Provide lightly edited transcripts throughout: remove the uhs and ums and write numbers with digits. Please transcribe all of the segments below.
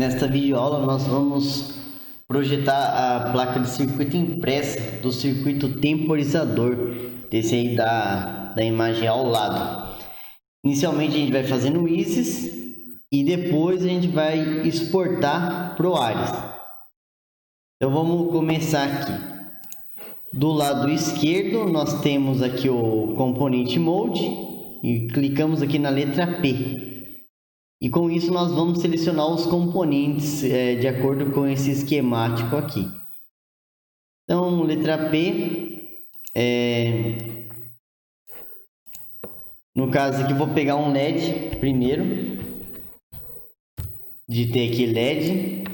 Nesta videoaula nós vamos projetar a placa de circuito impressa do circuito temporizador, desse aí da imagem ao lado. Inicialmente a gente vai fazer no ISIS e depois a gente vai exportar para o ARES. Então vamos começar aqui. Do lado esquerdo nós temos aqui o componente Mode e clicamos aqui na letra P. E com isso nós vamos selecionar os componentes de acordo com esse esquemático aqui. Então, letra P, no caso aqui vou pegar um LED primeiro, digitei aqui LED.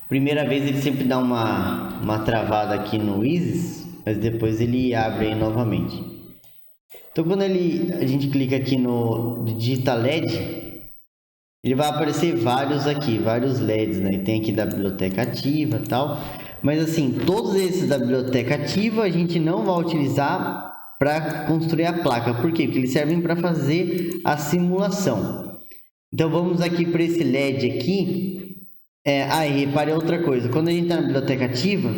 Primeira vez ele sempre dá uma travada aqui no ISIS, mas depois ele abre aí novamente. Então quando a gente clica aqui no digita LED, ele vai aparecer vários LEDs, né? Tem aqui da biblioteca ativa e tal, mas assim, todos esses da biblioteca ativa a gente não vai utilizar para construir a placa. Por quê? Porque eles servem para fazer a simulação. Então vamos aqui para esse LED aqui. Repare outra coisa, quando a gente está na biblioteca ativa,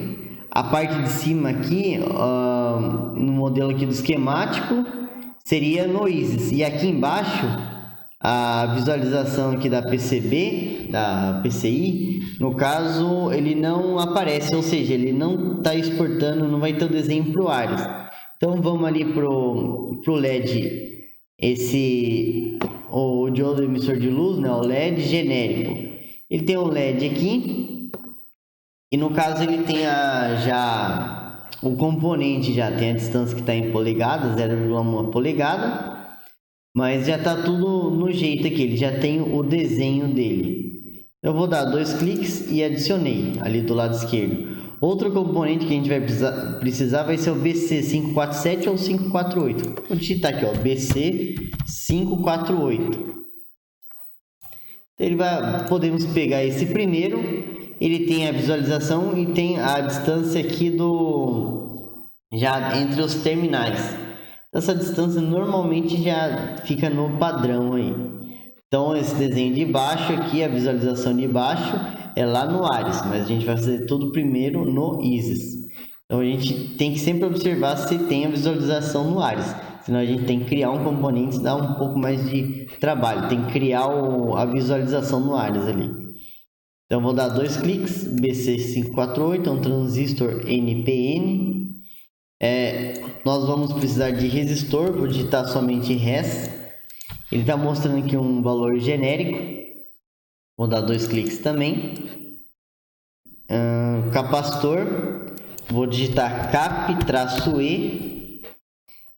a parte de cima aqui, no modelo aqui do esquemático, seria no ISIS, e aqui embaixo a visualização aqui da PCB, da PCI, no caso ele não aparece, ou seja, ele não está exportando, não vai ter o desenho para o ARES. Então vamos ali pro LED, o diodo emissor de luz, né, o LED genérico. Ele tem um LED aqui, e no caso ele tem o componente já tem a distância que está em polegadas, 0,1 polegada, mas já está tudo no jeito aqui, ele já tem o desenho dele. Eu vou dar 2 cliques e adicionei ali do lado esquerdo. Outro componente que a gente vai precisar vai ser o BC547 ou 548. Vou digitar aqui, ó, BC548. Então podemos pegar esse primeiro. Ele tem a visualização e tem a distância aqui já entre os terminais. Essa distância normalmente já fica no padrão aí. Então esse desenho de baixo aqui, a visualização de baixo é lá no ARES, mas a gente vai fazer tudo primeiro no ISIS. Então a gente tem que sempre observar se tem a visualização no ARES, senão a gente tem que criar um componente e dá um pouco mais de trabalho, tem que criar a visualização no ARES ali. Então vou dar 2 cliques, BC548, é um transistor NPN. Nós vamos precisar de resistor, vou digitar somente res. Ele está mostrando aqui um valor genérico, vou dar 2 cliques também. Capacitor, vou digitar cap-e.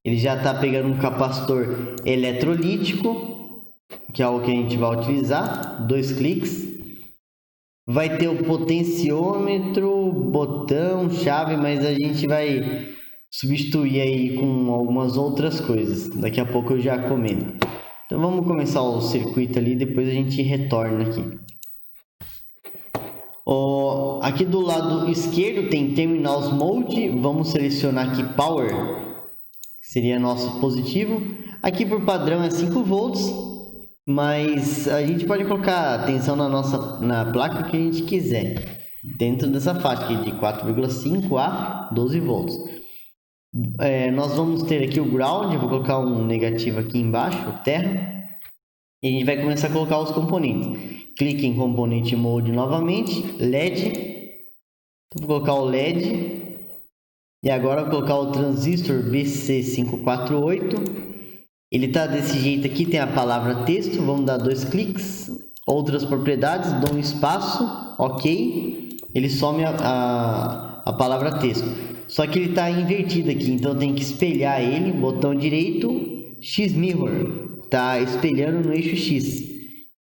Ele já está pegando um capacitor eletrolítico, que é o que a gente vai utilizar, 2 cliques. Vai ter o potenciômetro, botão, chave, mas a gente vai substituir aí com algumas outras coisas. Daqui a pouco eu já comento. Então vamos começar o circuito ali, depois a gente retorna aqui. Aqui do lado esquerdo tem Terminals Mode, vamos selecionar aqui Power, que seria nosso positivo. Aqui por padrão é 5 volts. Mas a gente pode colocar tensão na placa que a gente quiser, dentro dessa faixa aqui de 4,5 a 12 volts. Nós vamos ter aqui o ground, vou colocar um negativo aqui embaixo, terra, e a gente vai começar a colocar os componentes. Clique em componente mode novamente, LED, vou colocar o LED, e agora vou colocar o transistor BC548. Ele está desse jeito aqui, tem a palavra texto, vamos dar 2 cliques, outras propriedades, dou um espaço, ok, ele some a palavra texto. Só que ele está invertido aqui, então tem que espelhar ele, botão direito, X-Mirror, está espelhando no eixo X.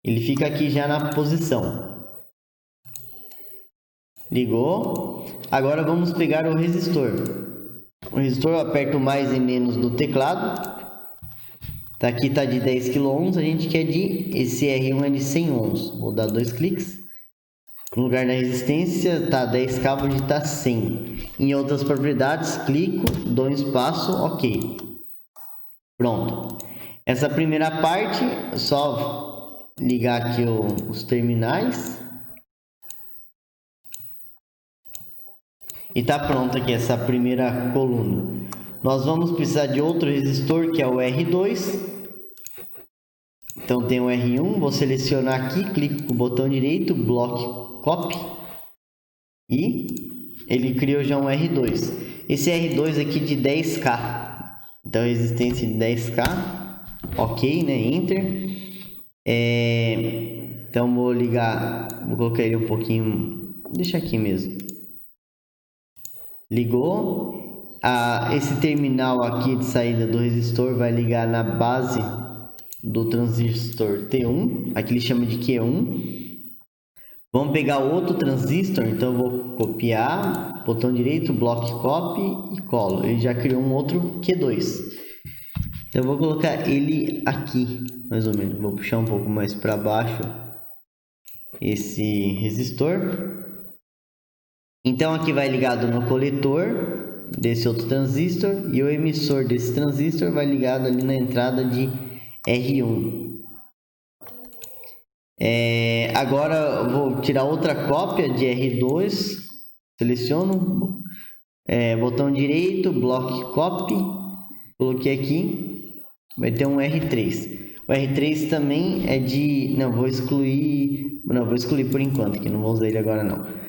Ele fica aqui já na posição. Ligou. Agora vamos pegar o resistor. O resistor eu aperto mais e menos do teclado. Aqui está de 10 kΩ, a gente quer esse R1 é de 100 ohms. Vou dar 2 cliques. No lugar da resistência está 10K, vou digitar 100. Em outras propriedades, clico, dou um espaço, ok. Pronto. Essa primeira parte, só ligar aqui os terminais. E tá pronto aqui essa primeira coluna. Nós vamos precisar de outro resistor, que é o R2. Então tem o R1, vou selecionar aqui, clico com o botão direito, Block Copy. E ele criou já um R2. Esse R2 aqui de 10K. Então resistência de 10K. Ok, né? Enter. Então vou ligar, vou colocar ele um pouquinho, deixa aqui mesmo. Ligou. Esse terminal aqui de saída do resistor vai ligar na base do transistor T1, aqui ele chama de Q1. Vamos pegar outro transistor, então eu vou copiar, botão direito, block copy e colo. Ele já criou um outro Q2. Então eu vou colocar ele aqui, mais ou menos. Vou puxar um pouco mais para baixo esse resistor. Então aqui vai ligado no coletor desse outro transistor e o emissor desse transistor vai ligado ali na entrada de R1. Agora eu vou tirar outra cópia de R2, seleciono, botão direito, block copy, coloquei aqui, vai ter um R3. O R3 também é de, não vou excluir por enquanto, que não vou usar ele agora não.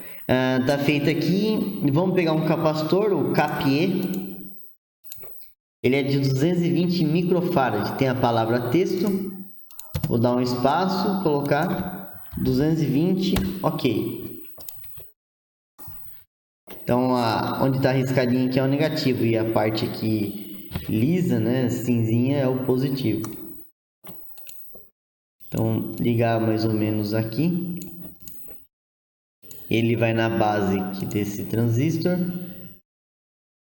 Tá feito aqui. Vamos pegar um capacitor, o CAPE. Ele é de 220 microfarad. Tem a palavra texto. Vou dar um espaço, colocar 220, ok. Então, onde está riscadinho aqui é o negativo e a parte aqui lisa, né, cinzinha, é o positivo. Então, ligar mais ou menos aqui. Ele vai na base aqui desse transistor.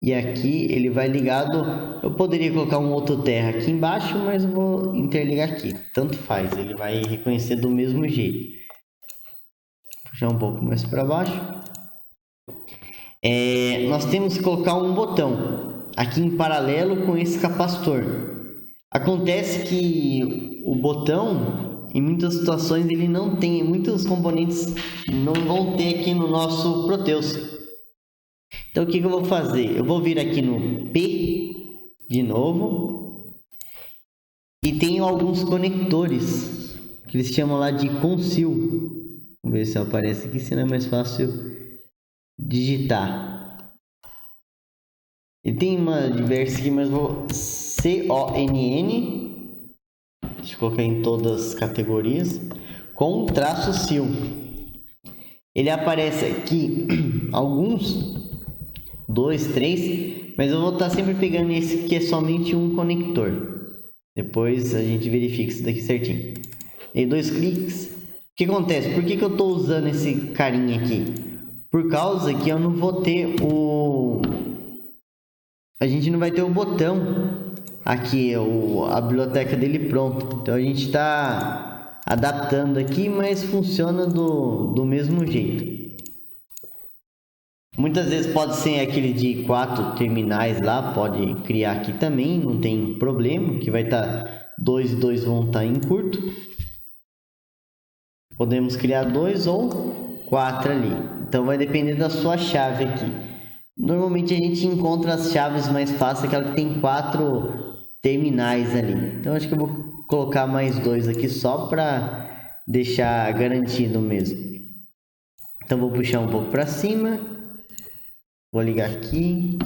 E aqui ele vai ligado. Eu poderia colocar um outro terra aqui embaixo, mas eu vou interligar aqui. Tanto faz, ele vai reconhecer do mesmo jeito. Puxar um pouco mais para baixo. Nós temos que colocar um botão aqui em paralelo com esse capacitor. Acontece que o botão, em muitas situações, ele não tem, muitos componentes não vão ter aqui no nosso Proteus. Então o que eu vou fazer? Eu vou vir aqui no P de novo e tenho alguns conectores que eles chamam lá de conceal. Vamos ver se aparece aqui, senão é mais fácil digitar. E tem uma diversa aqui, mas vou CONN. Deixa eu colocar em todas as categorias. Com traço seal. Ele aparece aqui alguns, 2, 3, mas eu vou estar sempre pegando esse que é somente um conector. Depois a gente verifica isso daqui certinho. Dei 2 cliques. O que acontece? Por que eu estou usando esse carinha aqui? Por causa que eu não vou ter a gente não vai ter o botão aqui, a biblioteca dele pronto. Então a gente está adaptando aqui, mas funciona do mesmo jeito. Muitas vezes pode ser aquele de 4 terminais lá, pode criar aqui também, não tem problema, que vai estar 2 e 2 vão estar em curto. Podemos criar 2 ou 4 ali, então vai depender da sua chave aqui. Normalmente a gente encontra as chaves mais fáceis, aquela que tem 4 terminais ali. Então acho que eu vou colocar mais 2 aqui só para deixar garantido mesmo. Então vou puxar um pouco para cima. Vou ligar aqui,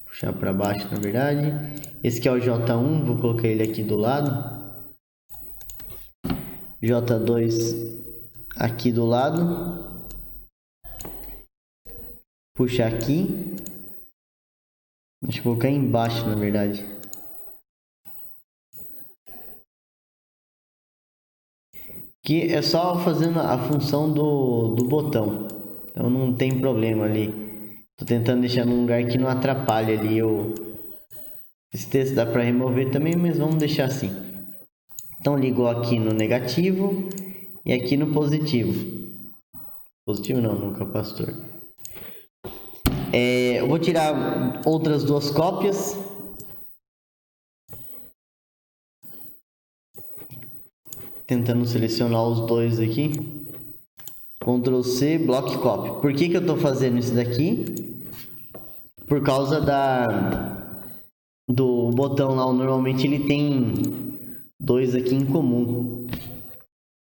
puxar para baixo na verdade. Esse aqui é o J1, vou colocar ele aqui do lado. J2 aqui do lado. Puxar aqui. Deixa eu colocar embaixo na verdade. Que é só fazendo a função do botão. Então não tem problema ali. Tô tentando deixar num lugar que não atrapalhe ali. Esse texto dá para remover também, mas vamos deixar assim. Então ligou aqui no negativo e aqui no positivo. Positivo não, no capacitor. Eu vou tirar outras 2 tentando selecionar os dois aqui. Ctrl C, Block Copy. Por que eu estou fazendo isso daqui? Por causa do botão lá. Normalmente ele tem 2 aqui em comum.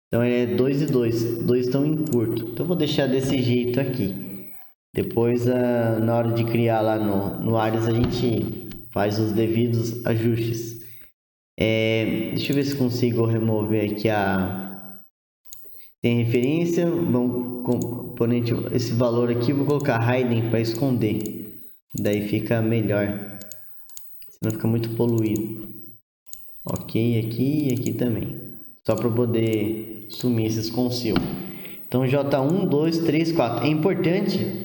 Então ele é 2 e 2. 2 estão em curto. Então eu vou deixar desse jeito aqui. Depois, na hora de criar lá no Ares, a gente faz os devidos ajustes. Deixa eu ver se consigo remover aqui tem referência, componente, esse valor aqui, vou colocar hidden para esconder, daí fica melhor, senão fica muito poluído. Ok, aqui e aqui também, só para poder sumir esses conceal. Então J1, 2, 3, 4, é importante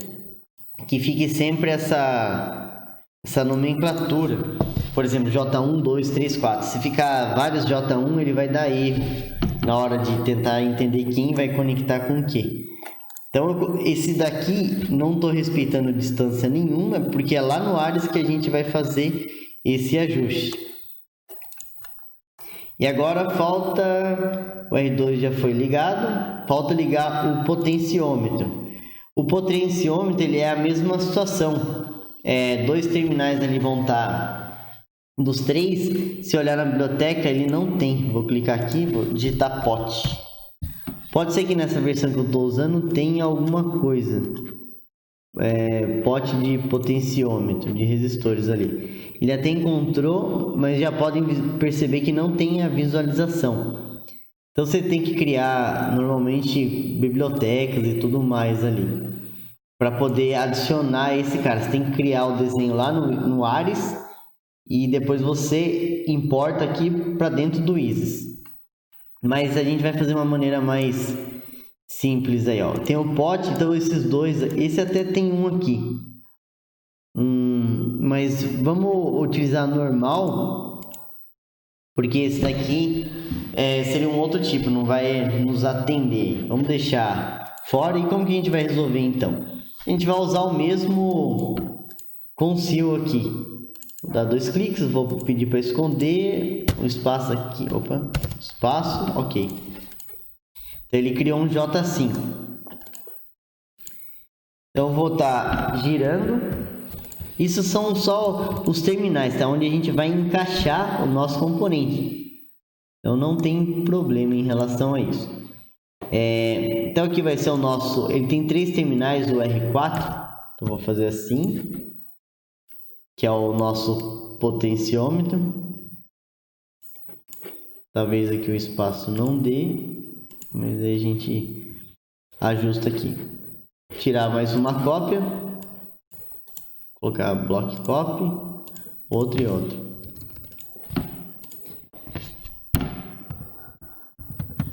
que fique sempre essa nomenclatura. Por exemplo, J1, 2, 3, 4. Se ficar vários J1, ele vai dar erro na hora de tentar entender quem vai conectar com o que. Então, esse daqui não estou respeitando distância nenhuma, porque é lá no Ares que a gente vai fazer esse ajuste. E agora falta... O R2 já foi ligado. Falta ligar o potenciômetro. O potenciômetro ele é a mesma situação. 2 terminais ali vão estar... Dos 3, se olhar na biblioteca, ele não tem. Vou clicar aqui, vou digitar pot. Pode ser que nessa versão que eu estou usando tenha alguma coisa. Pot de potenciômetro, de resistores ali. Ele até encontrou, mas já podem perceber que não tem a visualização. Então você tem que criar normalmente bibliotecas e tudo mais ali. Para poder adicionar esse cara. Você tem que criar o desenho lá no Ares. E depois você importa aqui para dentro do Isis. Mas a gente vai fazer uma maneira mais simples aí, ó. Tem o pot, então esses dois, esse até tem um aqui. Mas vamos utilizar normal, porque esse daqui seria um outro tipo, não vai nos atender. Vamos deixar fora. E como que a gente vai resolver então? A gente vai usar o mesmo conceal aqui. Vou dar 2 cliques, vou pedir para esconder o espaço aqui, espaço, ok. Então ele criou um J5. Então eu vou estar girando. Isso são só os terminais, tá? Onde a gente vai encaixar o nosso componente. Então não tem problema em relação a isso. Então aqui vai ser o nosso, ele tem 3 terminais, o R4. Então vou fazer assim. Que é o nosso potenciômetro. Talvez aqui o espaço não dê, mas aí a gente ajusta aqui. Tirar mais uma cópia, colocar block copy, outro e outro.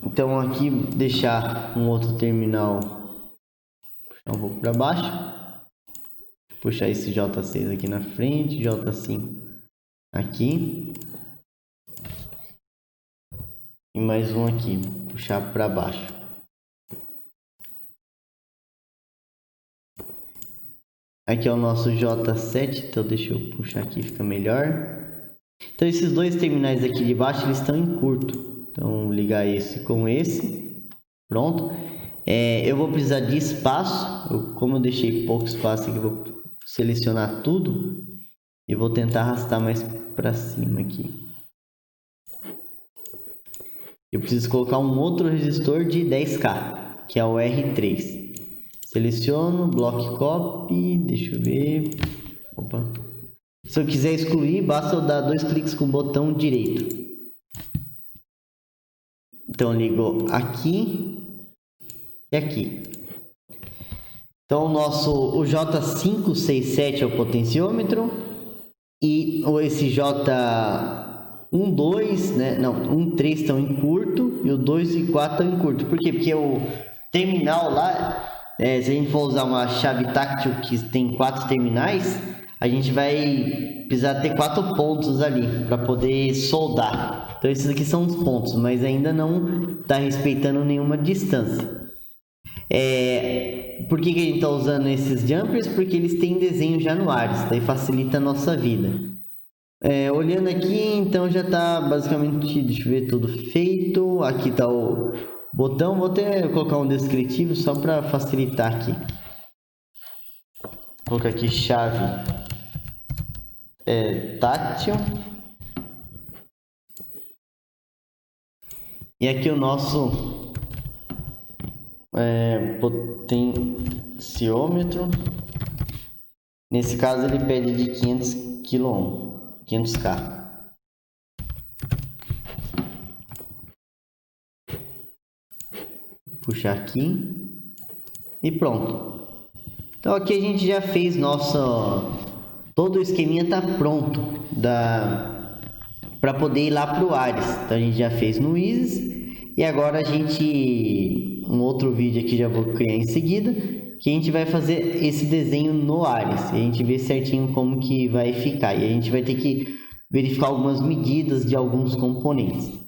Então aqui deixar um outro terminal, puxar um pouco para baixo. Puxar esse J6 aqui na frente, J5 aqui. E mais um aqui, puxar para baixo. Aqui é o nosso J7, então deixa eu puxar aqui, fica melhor. Então esses dois terminais aqui de baixo, eles estão em curto. Então vou ligar esse com esse. Pronto. Eu vou precisar de espaço. Como eu deixei pouco espaço aqui, eu vou selecionar tudo e vou tentar arrastar mais para cima aqui. Eu preciso colocar um outro resistor de 10K, que é o R3. Seleciono, block copy, deixa eu ver. Opa. Se eu quiser excluir, basta eu dar 2 cliques com o botão direito. Então ligo aqui e aqui. Então o J567 é o potenciômetro e esse J12, né? Não, 13 estão em curto e o 2 e 4 estão em curto. Por quê? Porque o terminal lá, se a gente for usar uma chave táctil que tem 4 terminais, a gente vai precisar ter 4 pontos ali para poder soldar. Então esses aqui são os pontos, mas ainda não está respeitando nenhuma distância. Por que a gente está usando esses jumpers? Porque eles têm desenho já no Ares, daí facilita a nossa vida. Olhando aqui, então já tá basicamente, deixa eu ver, tudo feito. Aqui tá o botão, vou até colocar um descritivo só para facilitar aqui. Vou colocar aqui chave tátil. E aqui o nosso potenciômetro. Nesse caso ele pede de 500 kΩ, 500K. Puxar aqui e pronto. Então aqui a gente já fez todo o esqueminha tá pronto para poder ir lá para o Ares. Então a gente já fez no Isis e agora um outro vídeo aqui já vou criar em seguida, que a gente vai fazer esse desenho no Ares e a gente vê certinho como que vai ficar, e a gente vai ter que verificar algumas medidas de alguns componentes.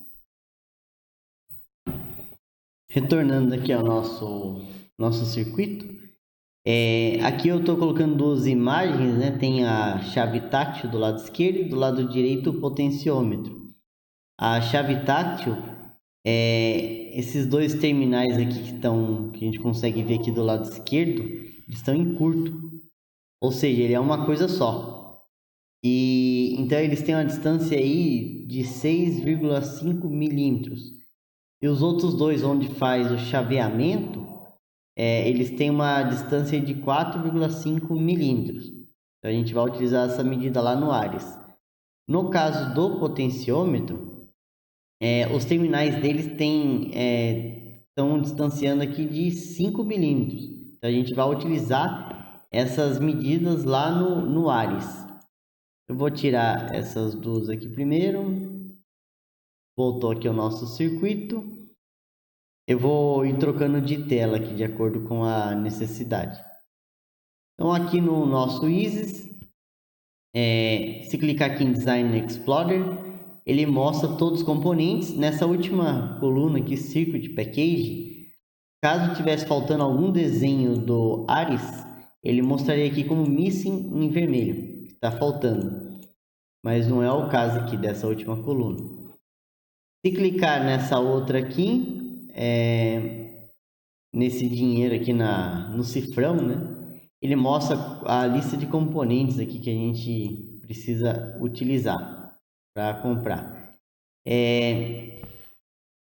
Retornando aqui ao nosso circuito, aqui eu estou colocando duas imagens, né? Tem a chave tátil do lado esquerdo e do lado direito o potenciômetro. A chave tátil, esses dois terminais aqui que a gente consegue ver aqui do lado esquerdo, eles estão em curto, ou seja, ele é uma coisa só. E então eles têm uma distância aí de 6,5 milímetros. E os outros dois, onde faz o chaveamento, eles têm uma distância de 4,5 milímetros. Então a gente vai utilizar essa medida lá no Ares. No caso do potenciômetro, os terminais deles estão distanciando aqui de 5 milímetros. Então a gente vai utilizar essas medidas lá no Ares. Eu vou tirar essas duas aqui primeiro. Voltou aqui o nosso circuito. Eu vou ir trocando de tela aqui de acordo com a necessidade. Então aqui no nosso Isis, se clicar aqui em Design Explorer, ele mostra todos os componentes. Nessa última coluna aqui, Circuit Package, caso tivesse faltando algum desenho do Ares, ele mostraria aqui como Missing em vermelho, que está faltando. Mas não é o caso aqui dessa última coluna. Se clicar nessa outra aqui, nesse dinheiro aqui no cifrão, né? Ele mostra a lista de componentes aqui que a gente precisa utilizar para comprar.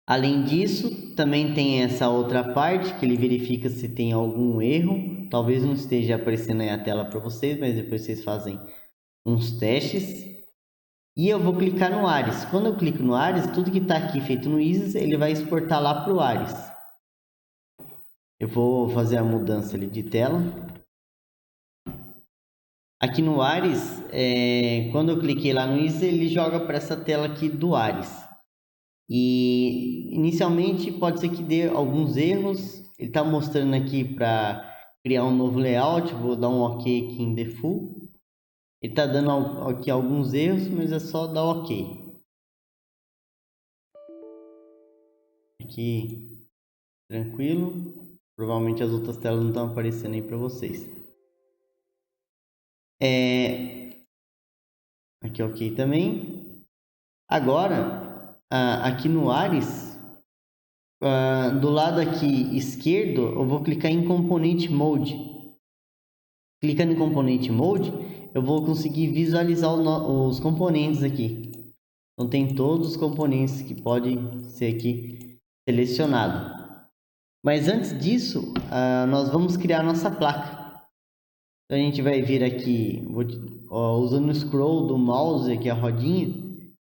Além disso, também tem essa outra parte que ele verifica se tem algum erro. Talvez não esteja aparecendo aí a tela para vocês, mas depois vocês fazem uns testes. E eu vou clicar no Ares. Quando eu clico no Ares, tudo que está aqui feito no Isis, ele vai exportar lá para o Ares. Eu vou fazer a mudança ali de tela. Aqui no Ares, quando eu cliquei lá no Isis, ele joga para essa tela aqui do Ares. E inicialmente pode ser que dê alguns erros. Ele está mostrando aqui para criar um novo layout. Vou dar um OK aqui em Default. Ele está dando aqui alguns erros, mas é só dar OK. Aqui, tranquilo. Provavelmente as outras telas não estão aparecendo aí para vocês. Aqui OK também. Agora, aqui no Ares, do lado aqui esquerdo, eu vou clicar em Component Mode. Clicando em Component Mode, eu vou conseguir visualizar os componentes aqui. Então tem todos os componentes que podem ser aqui selecionados. Mas antes disso, nós vamos criar a nossa placa. Então a gente vai vir aqui, usando o scroll do mouse aqui, a rodinha,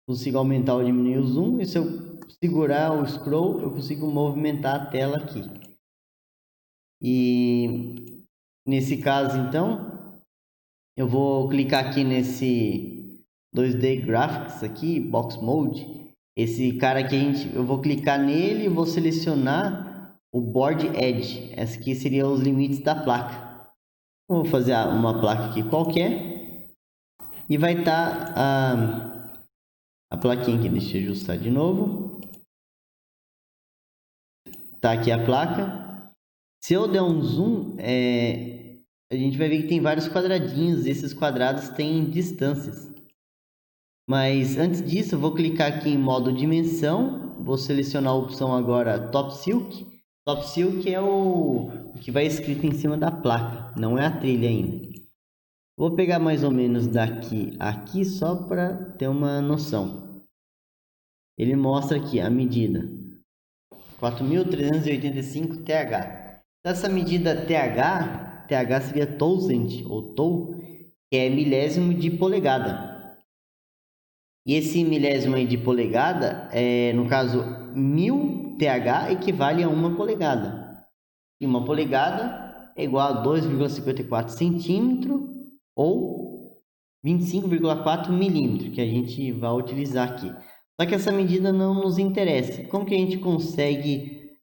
consigo aumentar ou diminuir o zoom. E se eu segurar o scroll, eu consigo movimentar a tela aqui. E nesse caso, então, eu vou clicar aqui nesse 2D Graphics aqui, Box Mode. Esse cara aqui, eu vou clicar nele e vou selecionar o Board Edge. Esse aqui seria os limites da placa. Vou fazer uma placa aqui qualquer. E vai estar a plaquinha aqui. Deixa eu ajustar de novo. Tá aqui a placa. Se eu der um zoom, a gente vai ver que tem vários quadradinhos. Esses quadrados têm distâncias. Mas antes disso, eu vou clicar aqui em modo dimensão, vou selecionar a opção agora Top Silk. Top Silk é o que vai escrito em cima da placa, não é a trilha ainda. Vou pegar mais ou menos daqui a aqui só para ter uma noção. Ele mostra aqui a medida 4.385 TH. Essa medida TH seria Thousand ou Tou, que é milésimo de polegada. E esse milésimo aí de polegada, no caso, 1000 TH equivale a 1 polegada. E 1 polegada é igual a 2,54 centímetros ou 25,4 milímetros, que a gente vai utilizar aqui. Só que essa medida não nos interessa. Como que a gente consegue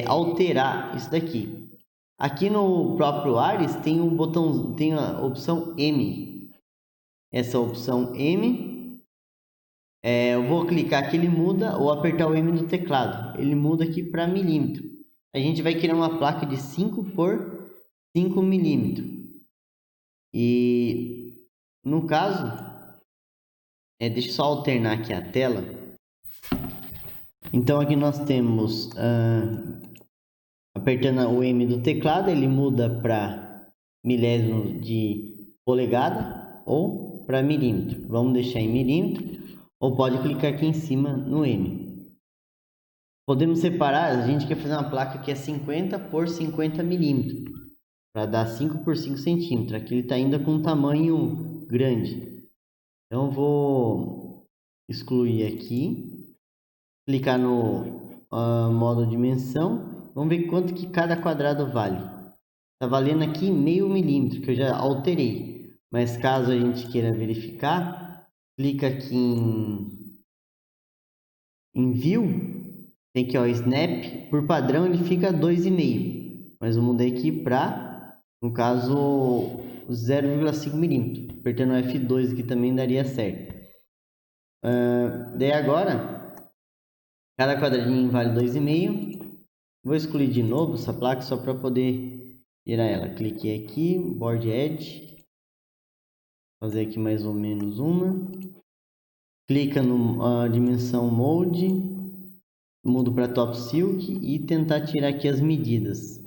alterar isso daqui? Aqui no próprio Ares tem um botão, tem a opção M. Essa opção M, eu vou clicar aqui, ele muda, ou apertar o M no teclado. Ele muda aqui para milímetro. A gente vai criar uma placa de 5 por 5 milímetros. E no caso, deixa eu só alternar aqui a tela. Então aqui nós temos, apertando o M do teclado, ele muda para milésimo de polegada ou para milímetro. Vamos deixar em milímetro, ou pode clicar aqui em cima no M. Podemos separar, a gente quer fazer uma placa que é 50 por 50 milímetros, para dar 5 por 5 centímetros. Aqui ele está ainda com um tamanho grande. Então vou excluir aqui, clicar no modo dimensão, vamos ver quanto que cada quadrado vale. Está valendo aqui meio milímetro, que eu já alterei, mas caso a gente queira verificar, clica aqui em View, tem aqui ó, Snap, por padrão ele fica 2,5, mas eu mudei aqui para, no caso, 0,5 milímetros, apertando o F2 aqui também daria certo. Daí agora, cada quadradinho vale 2,5. Vou excluir de novo essa placa só para poder tirar ela. Cliquei aqui, Board Edge. Fazer aqui mais ou menos uma. Clica no dimensão Mode. Mudo para Top Silk e tentar tirar aqui as medidas.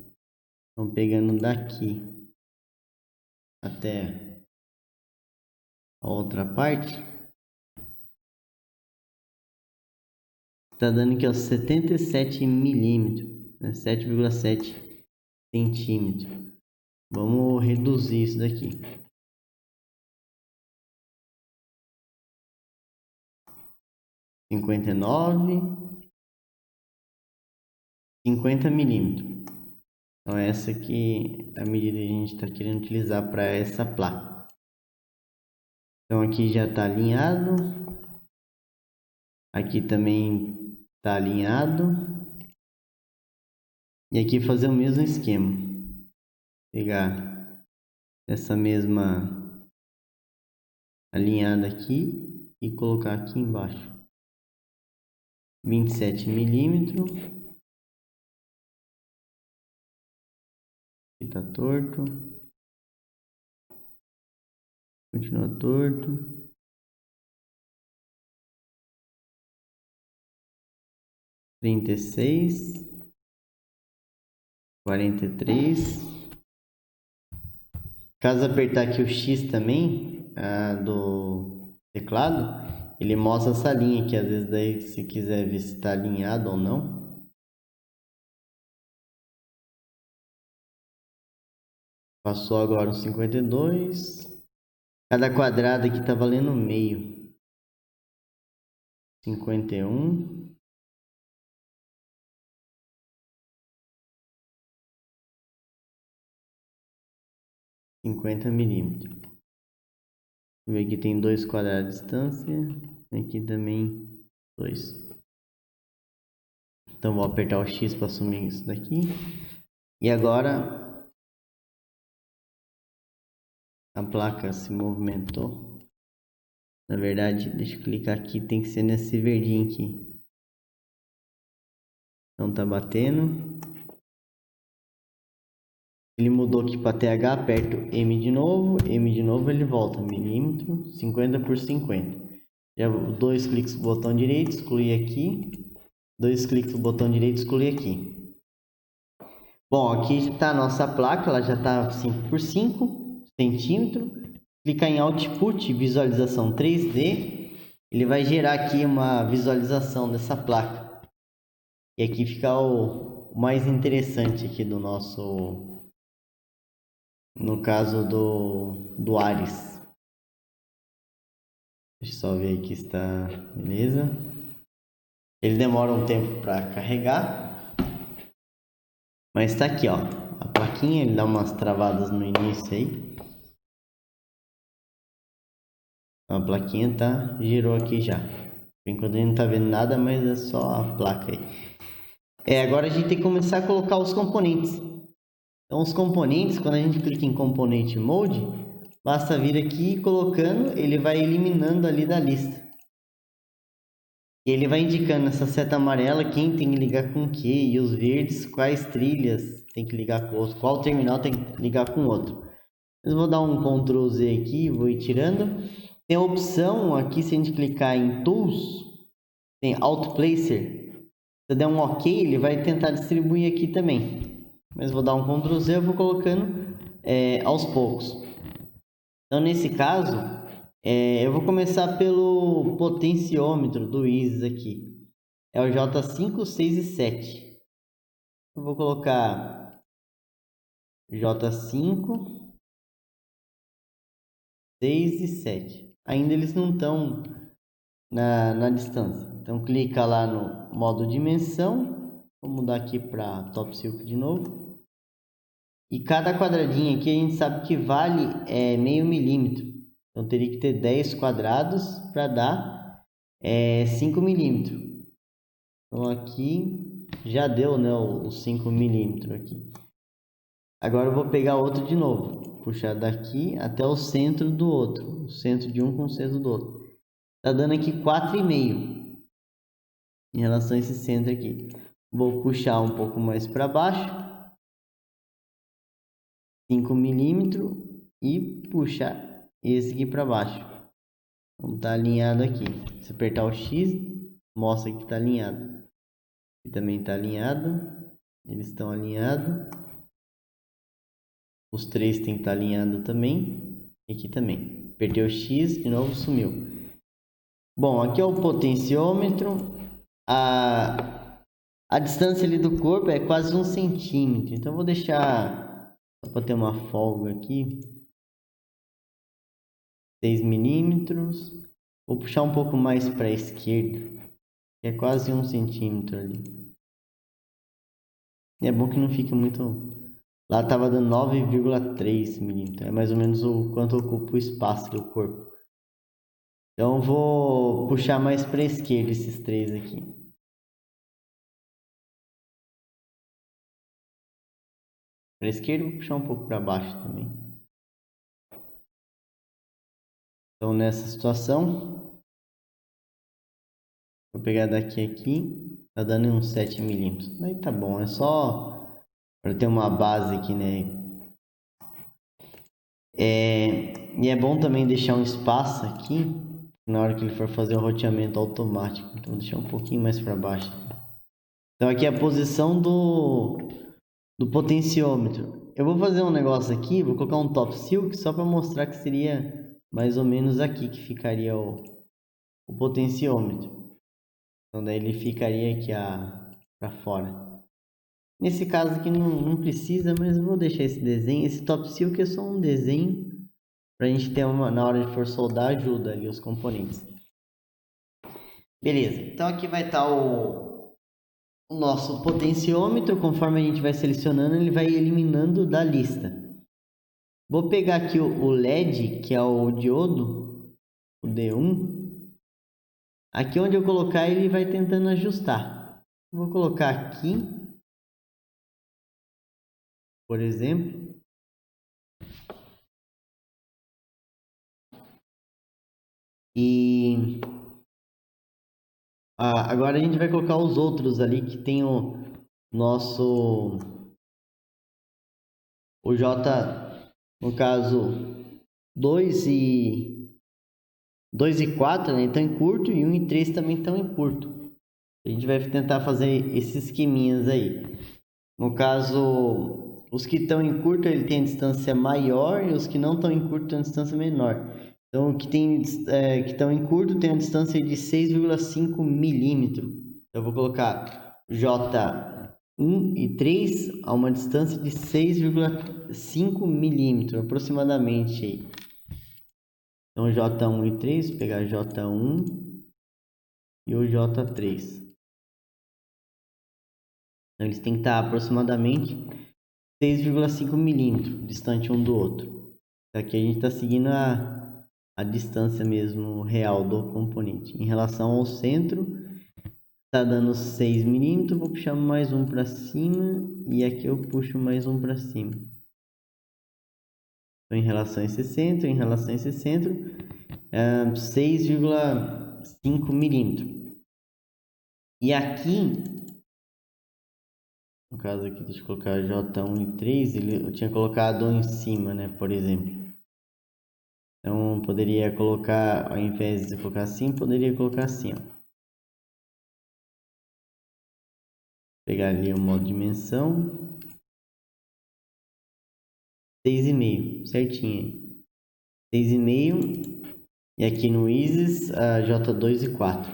Então pegando daqui até a outra parte. Está dando aqui ó, 77 milímetros, né? 7,7 centímetros. Vamos reduzir isso daqui. 59, 50 milímetros. Então essa aqui é a medida que a gente está querendo utilizar para essa placa. Então aqui já está alinhado. Aqui também está alinhado. E aqui fazer o mesmo esquema. Pegar essa mesma alinhada aqui e colocar aqui embaixo. 27 milímetros. Aqui tá torto. Continua torto. 36. 43. Caso apertar aqui o X também do teclado, ele mostra essa linha aqui. Às vezes daí se quiser ver se está alinhado ou não. Passou agora os 52. Cada quadrado aqui está valendo meio. 51. 50 milímetros. Aqui tem 2 quadrados de distância. Aqui também 2. Então vou apertar o X para assumir isso daqui. E agora a placa se movimentou. Na verdade, deixa eu clicar aqui, tem que ser nesse verdinho aqui. Então tá batendo. Ele mudou aqui para TH, aperto M de novo, ele volta, milímetro, 50 por 50. Dois cliques no botão direito, excluir aqui. Dois cliques no botão direito, excluir aqui. Bom, aqui está a nossa placa, ela já está 5 por 5 centímetros. Clicar em Output, visualização 3D. Ele vai gerar aqui uma visualização dessa placa. E aqui fica o mais interessante aqui do nosso, no caso do Ares. Deixa eu só ver aqui se está beleza. Ele demora um tempo para carregar, mas está aqui, ó, a plaquinha. Ele dá umas travadas no início aí. A plaquinha girou aqui já. Por enquanto a gente não tá vendo nada, mas é só a placa aí. Agora a gente tem que começar a colocar os componentes. Então os componentes, quando a gente clica em Component Mode, basta vir aqui colocando, ele vai eliminando ali da lista. E ele vai indicando essa seta amarela quem tem que ligar com o que, e os verdes quais trilhas tem que ligar com o outro, qual terminal tem que ligar com o outro. Eu vou dar um Ctrl Z aqui, vou ir tirando. Tem a opção aqui, se a gente clicar em Tools, tem Auto Placer. Se eu der um OK, ele vai tentar distribuir aqui também. Mas vou dar um Ctrl Z, eu vou colocando aos poucos. Então nesse caso, eu vou começar pelo potenciômetro do Isis aqui. É o J5, 6 e 7. Eu vou colocar J5, 6 e 7. Ainda eles não estão na distância. Então clica lá no modo dimensão. Vou mudar aqui para Top Silk de novo. E cada quadradinho aqui a gente sabe que vale meio milímetro. Então teria que ter 10 quadrados para dar 5 milímetros. Então aqui já deu, né, os 5 milímetros aqui. Agora eu vou pegar outro de novo. Puxar daqui até o centro do outro. O centro de um com o centro do outro. Tá dando aqui 4,5 em relação a esse centro aqui. Vou puxar um pouco mais para baixo, 5 milímetros, e puxar esse aqui para baixo. Então tá alinhado aqui. Se apertar o X, mostra que tá alinhado. Aqui também tá alinhado. Eles estão alinhados. Os três tem que estar alinhado também. E aqui também. Apertei o X, de novo sumiu. Bom, aqui é o potenciômetro. A distância ali do corpo é quase 1 centímetro. Então eu vou deixar, só para ter uma folga aqui, 6 milímetros. Vou puxar um pouco mais para a esquerda, que é quase 1 centímetro ali. E é bom que não fique muito... Lá estava dando 9,3 milímetros. É mais ou menos o quanto ocupa o espaço do corpo. Então eu vou puxar mais para a esquerda esses três aqui. Para a esquerda, vou puxar um pouco para baixo também. Então nessa situação, vou pegar daqui aqui, tá dando uns 7 milímetros. Aí tá bom, é só para ter uma base aqui, né? E é bom também deixar um espaço aqui na hora que ele for fazer o roteamento automático. Então vou deixar um pouquinho mais para baixo. Então aqui é a posição do potenciômetro. Eu vou fazer um negócio aqui, vou colocar um top silk só para mostrar que seria mais ou menos aqui que ficaria o potenciômetro. Então daí ele ficaria aqui para fora. Nesse caso aqui não precisa, mas eu vou deixar esse desenho. Esse top silk é só um desenho para a gente ter na hora de for soldar, ajuda ali os componentes. Beleza, então aqui vai estar o nosso potenciômetro. Conforme a gente vai selecionando, ele vai eliminando da lista. Vou pegar aqui o LED, que é o diodo, o D1. Aqui onde eu colocar, ele vai tentando ajustar. Vou colocar aqui, por exemplo. E agora a gente vai colocar os outros ali que tem o nosso... O J, no caso, 2 e 2 e 4, né, estão em curto e 1 e 3 também estão em curto. A gente vai tentar fazer esses esqueminhas aí. No caso, os que estão em curto ele tem a distância maior e os que não estão em curto têm a distância menor. Então, que estão em curto tem a distância de 6,5 milímetros. Eu vou colocar J1 e 3 a uma distância de 6,5 milímetros aproximadamente aí. Então, J1 e 3, vou pegar J1 e o J3. Então, eles têm que estar aproximadamente 6,5 milímetros distante um do outro. Aqui a gente está seguindo a distância mesmo real do componente. Em relação ao centro, está dando 6 milímetros, vou puxar mais um para cima e aqui eu puxo mais um para cima. Então, em relação a esse centro, 6,5 milímetros. E aqui, no caso aqui, deixa eu colocar J1 e 3, eu tinha colocado um em cima, né, por exemplo. Então, poderia colocar, ao invés de colocar assim, poderia colocar assim, ó. Pegar ali o modo dimensão. 6,5, certinho aí. 6,5. E aqui no Isis, a J2 e 4.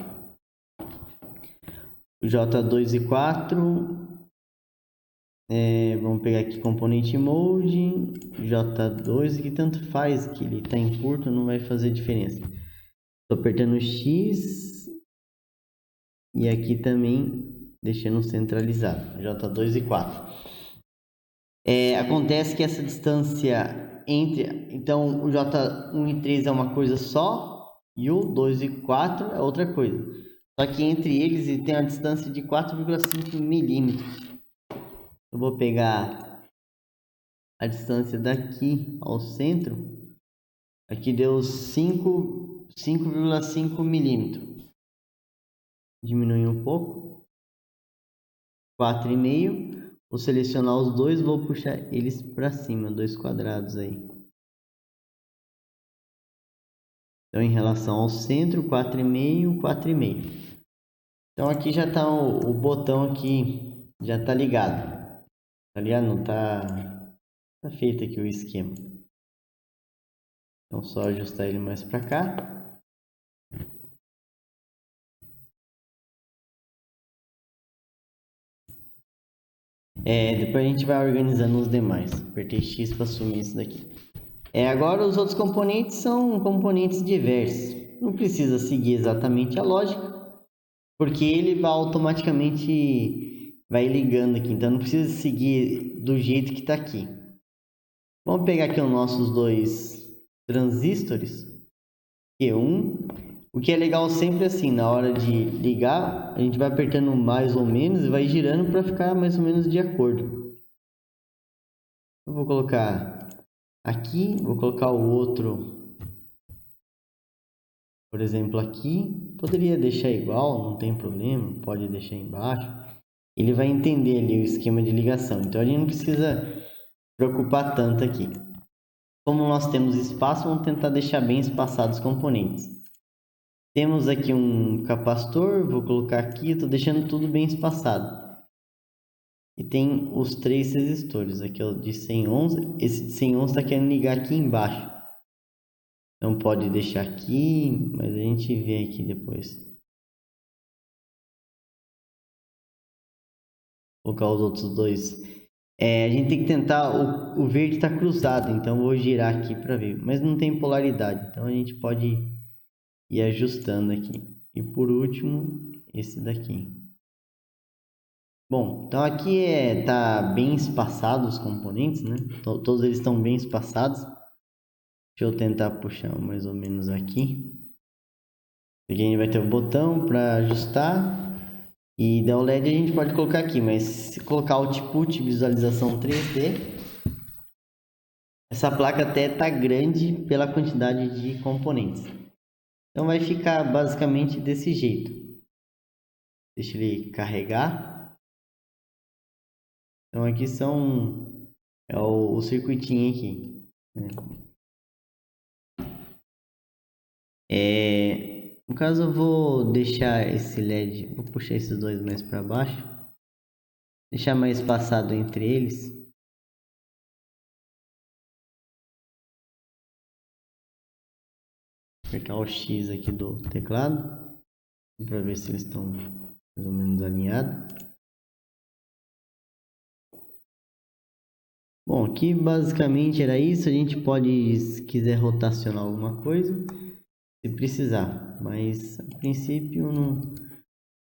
O J2 e 4, vamos pegar aqui componente mode, J2, que tanto faz, que ele está em curto, não vai fazer diferença. Estou apertando X e aqui também deixando centralizado, J2 e 4. Acontece que essa distância entre, então o J1 e 3 é uma coisa só e o 2 e 4 é outra coisa. Só que entre eles ele tem uma distância de 4,5 milímetros. Eu vou pegar a distância daqui ao centro. Aqui deu 5,5 milímetros. Diminui um pouco. 4,5. Vou selecionar os dois, vou puxar eles para cima, dois quadrados aí. Então, em relação ao centro, 4,5, 4,5. Então, aqui já está o botão aqui, já está ligado. Tá ligado? Não tá feito aqui o esquema. Então, só ajustar ele mais para cá. Depois a gente vai organizando os demais. Apertei X para assumir isso daqui. Agora os outros componentes são componentes diversos. Não precisa seguir exatamente a lógica, porque ele vai automaticamente vai ligando aqui. Então não precisa seguir do jeito que está aqui. Vamos pegar aqui os nossos dois transistores. Q1. O que é legal sempre assim, na hora de ligar, a gente vai apertando mais ou menos e vai girando para ficar mais ou menos de acordo. Eu vou colocar aqui, vou colocar o outro, por exemplo, aqui. Poderia deixar igual, não tem problema, pode deixar embaixo. Ele vai entender ali o esquema de ligação, então a gente não precisa preocupar tanto aqui. Como nós temos espaço, vamos tentar deixar bem espaçados os componentes. Temos aqui um capacitor, vou colocar aqui, estou deixando tudo bem espaçado. E tem os 3 resistores, aqui é o de 100 ohms, esse de 100 ohms está querendo ligar aqui embaixo. Então pode deixar aqui, mas a gente vê aqui depois. Vou colocar os outros dois. A gente tem que tentar, o verde está cruzado, então vou girar aqui para ver. Mas não tem polaridade, então a gente pode ir ajustando aqui. E por último, esse daqui. Bom, então aqui tá bem espaçado os componentes, né? Todos eles estão bem espaçados. Deixa eu tentar puxar mais ou menos aqui. Aqui a gente vai ter o botão para ajustar. E da OLED a gente pode colocar aqui, mas se colocar Output Visualização 3D, essa placa até tá grande pela quantidade de componentes. Então vai ficar basicamente desse jeito. Deixa ele carregar. Então aqui é o circuitinho aqui, né? No caso, eu vou deixar esse LED, vou puxar esses dois mais para baixo, deixar mais espaçado entre eles. Apertar o X aqui do teclado para ver se eles estão mais ou menos alinhados. Bom, aqui basicamente era isso. A gente pode, se quiser, rotacionar alguma coisa, se precisar, mas a princípio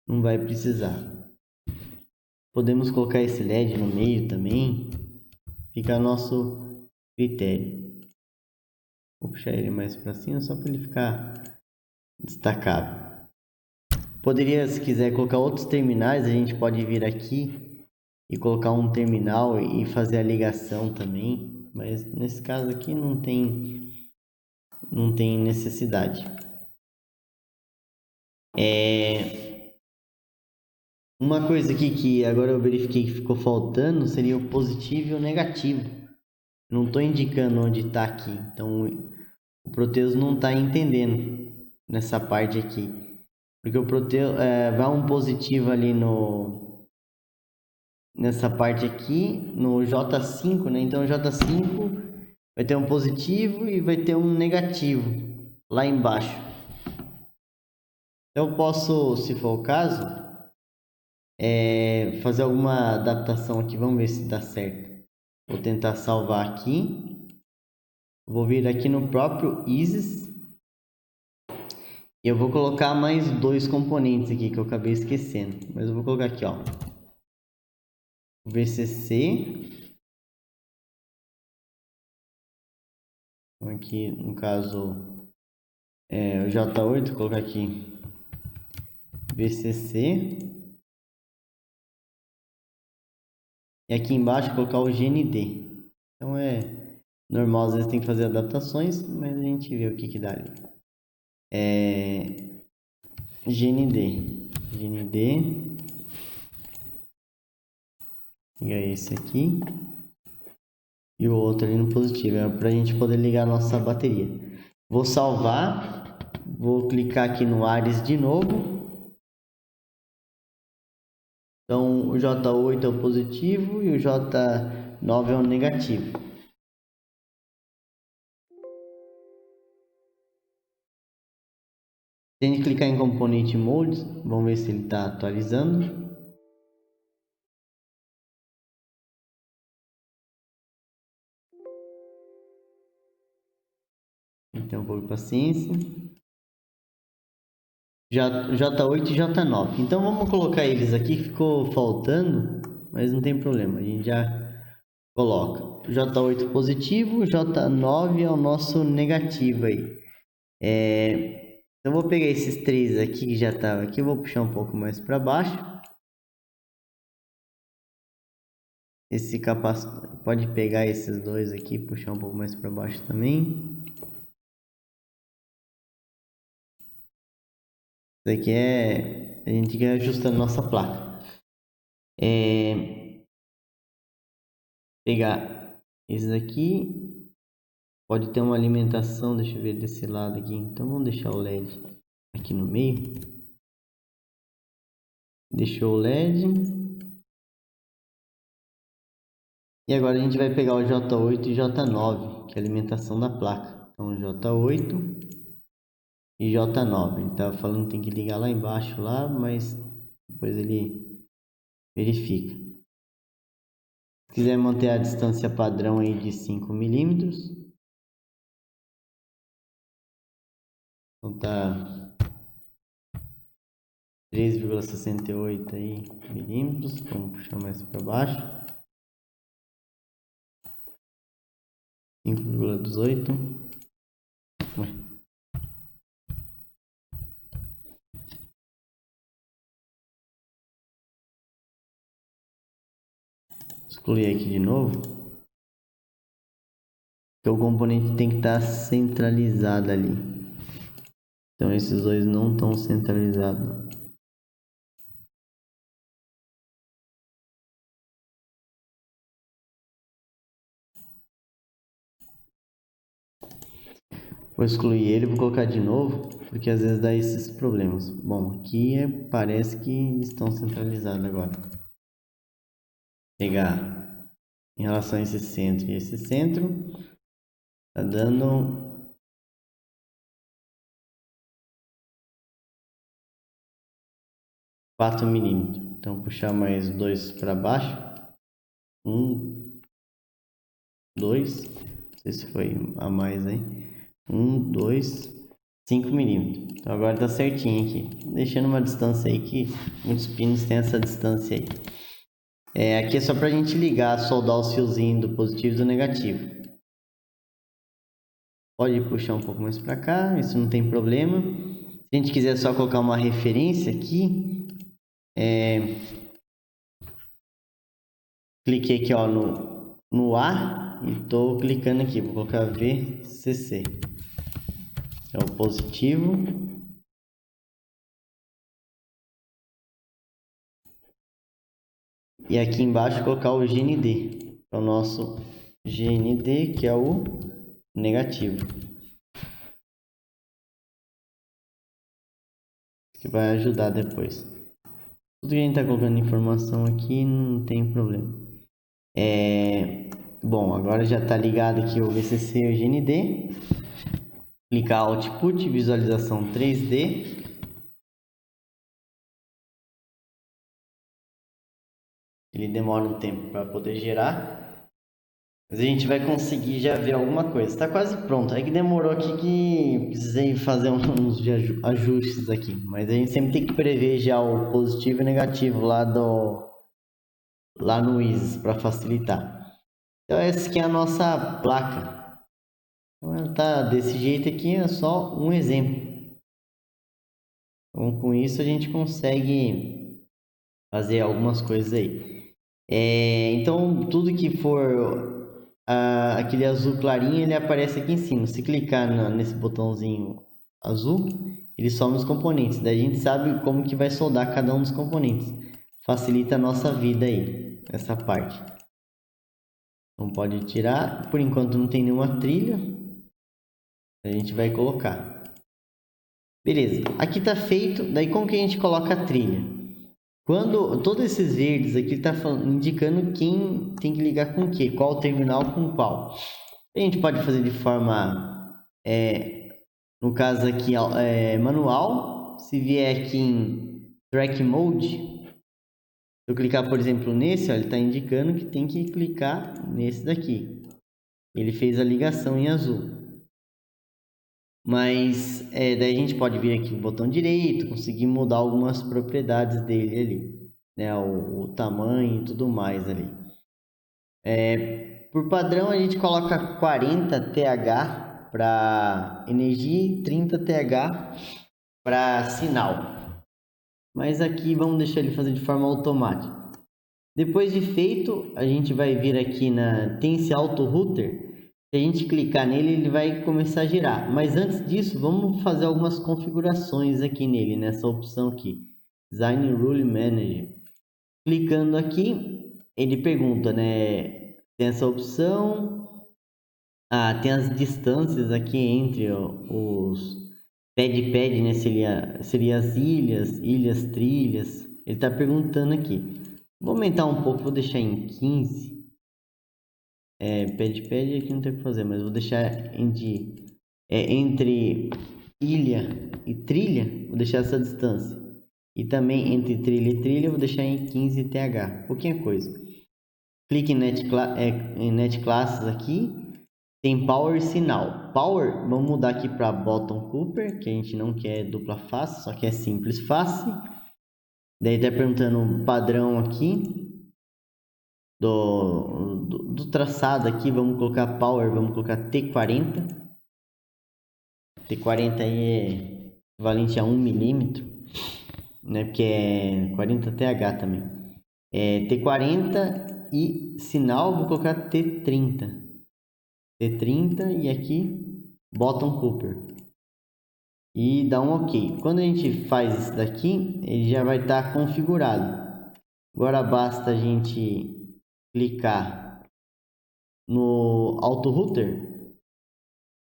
não vai precisar. Podemos colocar esse LED no meio também, fica a nosso critério. Vou puxar ele mais para cima só para ele ficar destacado. Poderia, se quiser, colocar outros terminais. A gente pode vir aqui e colocar um terminal e fazer a ligação também, mas nesse caso aqui não tem necessidade. Uma coisa aqui que agora eu verifiquei que ficou faltando seria o positivo e o negativo. Não estou indicando onde está aqui, então o Proteus não está entendendo nessa parte aqui, porque o Proteus vai um positivo ali nessa parte aqui no J5, né? Então o J5 vai ter um positivo e vai ter um negativo lá embaixo. Eu posso, se for o caso, fazer alguma adaptação aqui. Vamos ver se dá certo. Vou tentar salvar aqui. Vou vir aqui no próprio Isis. E eu vou colocar mais dois componentes aqui que eu acabei esquecendo. Mas eu vou colocar aqui, ó. O VCC. Aqui, no caso, o J8. Vou colocar aqui VCC. E aqui embaixo colocar o GND. Então é normal, às vezes tem que fazer adaptações, mas a gente vê o que dá ali. GND. Liga esse aqui. E o outro ali no positivo. É para a gente poder ligar a nossa bateria. Vou salvar. Vou clicar aqui no Ares de novo. Então o J8 é o positivo e o J9 é o negativo. Se a gente clicar em Component Modes, vamos ver se ele está atualizando. Então, um pouco de paciência. J8 e J9. Então vamos colocar eles aqui, ficou faltando, mas não tem problema, a gente já coloca. J8 positivo, J9 é o nosso negativo aí. Eu vou pegar esses três aqui que já estavam aqui, eu vou puxar um pouco mais para baixo. Esse capacitor, pode pegar esses dois aqui, puxar um pouco mais para baixo também. Isso aqui a gente vai ajustando nossa placa. Pegar esse daqui, pode ter uma alimentação, deixa eu ver desse lado aqui. Então vamos deixar o LED aqui no meio. Deixou o LED. E agora a gente vai pegar o J8 e J9, que é a alimentação da placa. Então J8 e J9. Ele estava falando que tem que ligar lá embaixo, lá, mas depois ele verifica. Se quiser manter a distância padrão aí de 5 milímetros. Então tá 3,68 aí milímetros. Vamos puxar mais para baixo. 5,18. Excluir aqui de novo. Porque o componente tem que estar centralizado ali. Então esses dois não estão centralizados. Vou excluir ele, vou colocar de novo, porque às vezes dá esses problemas. Bom, aqui parece que estão centralizados agora. Pegar em relação a esse centro e esse centro, tá dando 4 milímetros. Então puxar mais 2 para baixo. 1, 2, não sei se foi a mais aí. 1, 2, 5 milímetros. Então agora tá certinho aqui. Deixando uma distância aí que muitos pinos têm essa distância aí. Aqui é só pra gente ligar, soldar os fiozinhos do positivo e do negativo. Pode puxar um pouco mais para cá, isso não tem problema. Se a gente quiser só colocar uma referência aqui, cliquei aqui ó, no A e estou clicando aqui, vou colocar VCC. É o positivo. E aqui embaixo colocar o GND, é o nosso GND, que é o negativo. Que vai ajudar depois. Tudo que a gente está colocando informação aqui não tem problema. Bom, agora já está ligado aqui o VCC e o GND. Clicar Output, visualização 3D. Ele demora um tempo para poder gerar. Mas a gente vai conseguir já ver alguma coisa. Está quase pronto. É que demorou aqui que precisei fazer uns ajustes aqui. Mas a gente sempre tem que prever já o positivo e negativo lá no Isis para facilitar. Então essa aqui é a nossa placa. Então ela tá desse jeito aqui, é só um exemplo. Então com isso a gente consegue fazer algumas coisas aí. Então tudo que for aquele azul clarinho, ele aparece aqui em cima. Se clicar nesse botãozinho azul, ele some os componentes. Daí a gente sabe como que vai soldar cada um dos componentes. Facilita a nossa vida aí, essa parte. Então pode tirar. Por enquanto não tem nenhuma trilha. A gente vai colocar. Beleza, aqui está feito. Daí como que a gente coloca a trilha? Quando todos esses verdes aqui está indicando quem tem que ligar com o que, qual terminal com qual. A gente pode fazer de forma, no caso aqui, manual. Se vier aqui em Track Mode, se eu clicar, por exemplo, nesse, ó, ele está indicando que tem que clicar nesse daqui. Ele fez a ligação em azul. Mas daí a gente pode vir aqui no botão direito, conseguir mudar algumas propriedades dele ali, né? O tamanho e tudo mais ali. Por padrão a gente coloca 40 TH para energia e 30 TH para sinal. Mas aqui vamos deixar ele fazer de forma automática. Depois de feito, a gente vai vir aqui tem esse auto router. Se a gente clicar nele, ele vai começar a girar. Mas antes disso, vamos fazer algumas configurações aqui nele, nessa opção aqui. Design Rule Manager. Clicando aqui, ele pergunta, né? Tem essa opção. Tem as distâncias aqui entre os pad, né? Seria as ilhas, trilhas. Ele está perguntando aqui. Vou aumentar um pouco, vou deixar em 15. Pad aqui não tem o que fazer, mas vou deixar entre ilha e trilha, vou deixar essa distância. E também entre trilha e trilha, vou deixar em 15 TH, pouquinha coisa. Clique em Net Classes aqui, tem Power e Sinal. Power, vamos mudar aqui para Bottom Cooper, que a gente não quer dupla face, só quer simples face. Daí está perguntando o padrão aqui. Do traçado aqui, vamos colocar Power, vamos colocar T40. T40 aí é equivalente a 1 milímetro, né? Porque é 40 TH também. T40 e sinal, vou colocar T30. T30 e aqui Bottom Cooper. E dá um OK. Quando a gente faz isso daqui, ele já vai estar configurado. Agora basta a gente clicar no Auto Router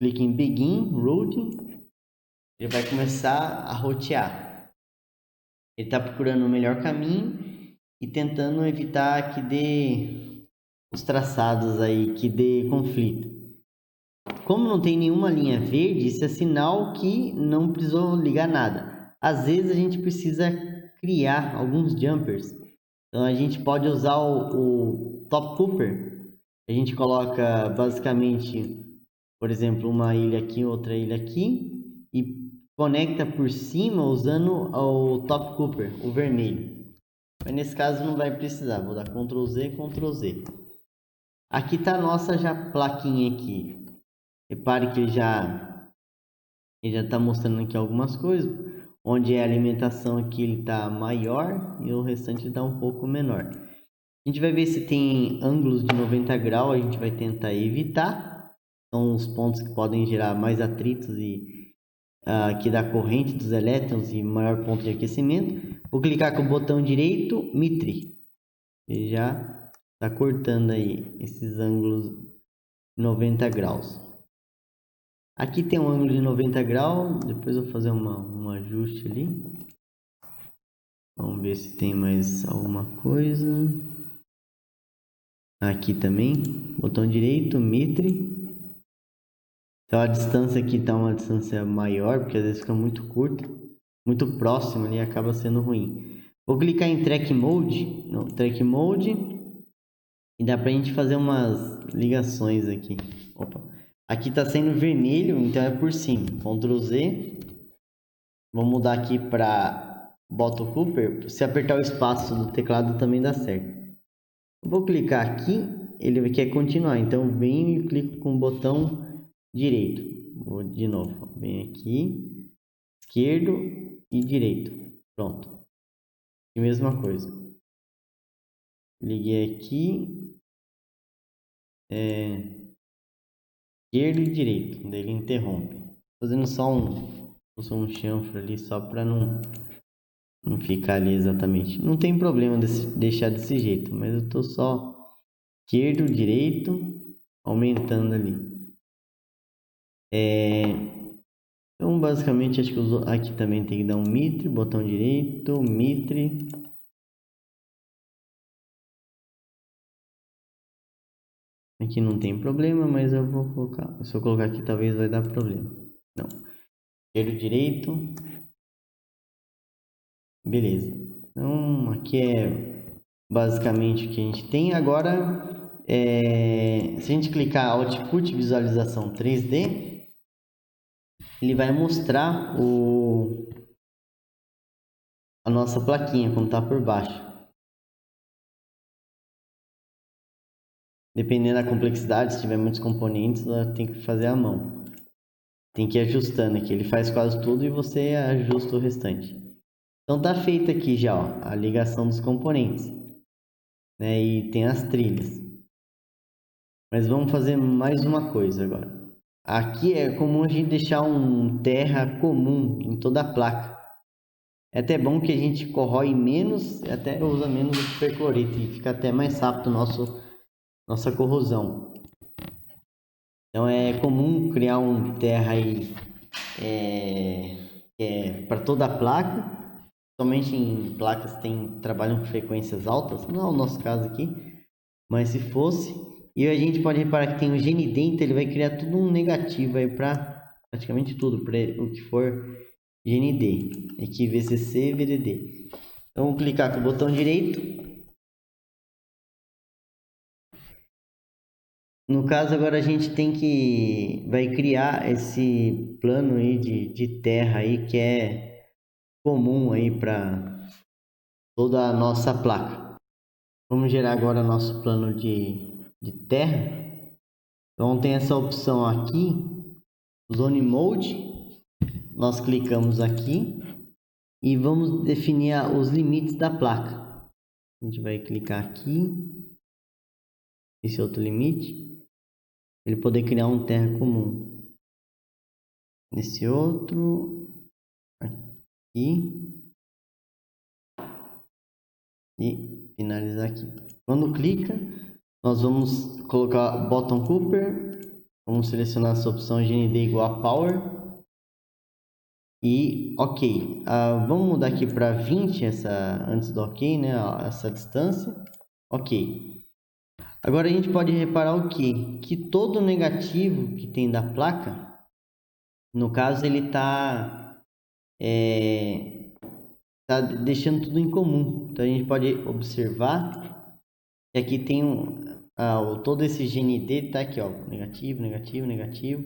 clica em Begin Routing, ele vai começar a rotear. Ele está procurando o melhor caminho e tentando evitar que dê os traçados aí, que dê conflito. Como não tem nenhuma linha verde, isso é sinal que não precisou ligar nada. Às vezes a gente precisa criar alguns jumpers. Então a gente pode usar o Top Cooper. A gente coloca basicamente, por exemplo, uma ilha aqui, outra ilha aqui, e conecta por cima usando o Top Cooper, o vermelho. Mas nesse caso não vai precisar, vou dar Ctrl Z, Ctrl Z. Aqui está a nossa já plaquinha aqui. Repare que ele já está mostrando aqui algumas coisas, onde a alimentação aqui ele está maior e o restante está um pouco menor. A gente vai ver se tem ângulos de 90 graus, a gente vai tentar evitar. São os pontos que podem gerar mais atritos e aqui da corrente dos elétrons e maior ponto de aquecimento. Vou clicar com o botão direito, Mitre. Ele já está cortando aí esses ângulos de 90 graus. Aqui tem um ângulo de 90 graus, depois eu vou fazer um ajuste ali. Vamos ver se tem mais alguma coisa. Aqui também, botão direito, Mitre. Então a distância aqui está uma distância maior, porque às vezes fica muito curta, muito próximo ali, acaba sendo ruim. Vou clicar em Track Mode, e dá pra gente fazer umas ligações aqui. Opa. Aqui está sendo vermelho, então é por cima. Ctrl Z. Vou mudar aqui para Bottom Cooper. Se apertar o espaço do teclado também dá certo. Vou clicar aqui, ele quer continuar, então venho e clico com o botão direito. Vou de novo, venho aqui, esquerdo e direito. Pronto. E mesma coisa. Liguei aqui, esquerdo e direito, daí ele interrompe. Fazendo só um chanfro ali, só para não ficar ali exatamente. Não tem problema deixar desse jeito, mas eu tô só esquerdo, direito, aumentando ali. Então basicamente acho que aqui também tem que dar um mitre, botão direito, mitre. Aqui não tem problema, mas eu vou colocar. Se eu colocar aqui talvez vai dar problema. Não. Esquerdo, direito. Beleza. Então aqui é basicamente o que a gente tem. Agora, se a gente clicar Output Visualização 3D, ele vai mostrar a nossa plaquinha, como está por baixo. Dependendo da complexidade, se tiver muitos componentes, tem que fazer à mão. Tem que ir ajustando aqui. Ele faz quase tudo e você ajusta o restante. Então tá feita aqui já, ó, a ligação dos componentes, né? E tem as trilhas. Mas vamos fazer mais uma coisa agora. Aqui é comum a gente deixar um terra comum em toda a placa. É até bom que a gente corrói menos, até usa menos o percloreto e fica até mais rápido nossa corrosão. Então é comum criar um terra aí para toda a placa. Somente em placas que trabalham com frequências altas, não é o nosso caso aqui, mas se fosse, e a gente pode reparar que tem o GND, ele vai criar tudo um negativo aí para praticamente tudo, para o que for GND, aqui VCC, VDD. Então vamos clicar com o botão direito. No caso agora a gente vai criar esse plano aí de terra aí que é comum aí para toda a nossa placa. Vamos gerar agora nosso plano de terra. Então tem essa opção aqui, Zone Mode. Nós clicamos aqui e vamos definir os limites da placa. A gente vai clicar aqui, esse outro limite, ele poder criar um terra comum. Nesse outro, aqui e finalizar aqui. Quando clica, nós vamos colocar Bottom Cooper, Vamos selecionar essa opção GND igual a Power. E ok. Vamos mudar aqui para 20 antes do ok, né? Essa distância. Ok. Agora a gente pode reparar o quê? Que todo negativo que tem da placa, no caso, ele está deixando tudo em comum. Então a gente pode observar que aqui tem todo esse GND está aqui, ó, negativo, negativo, negativo.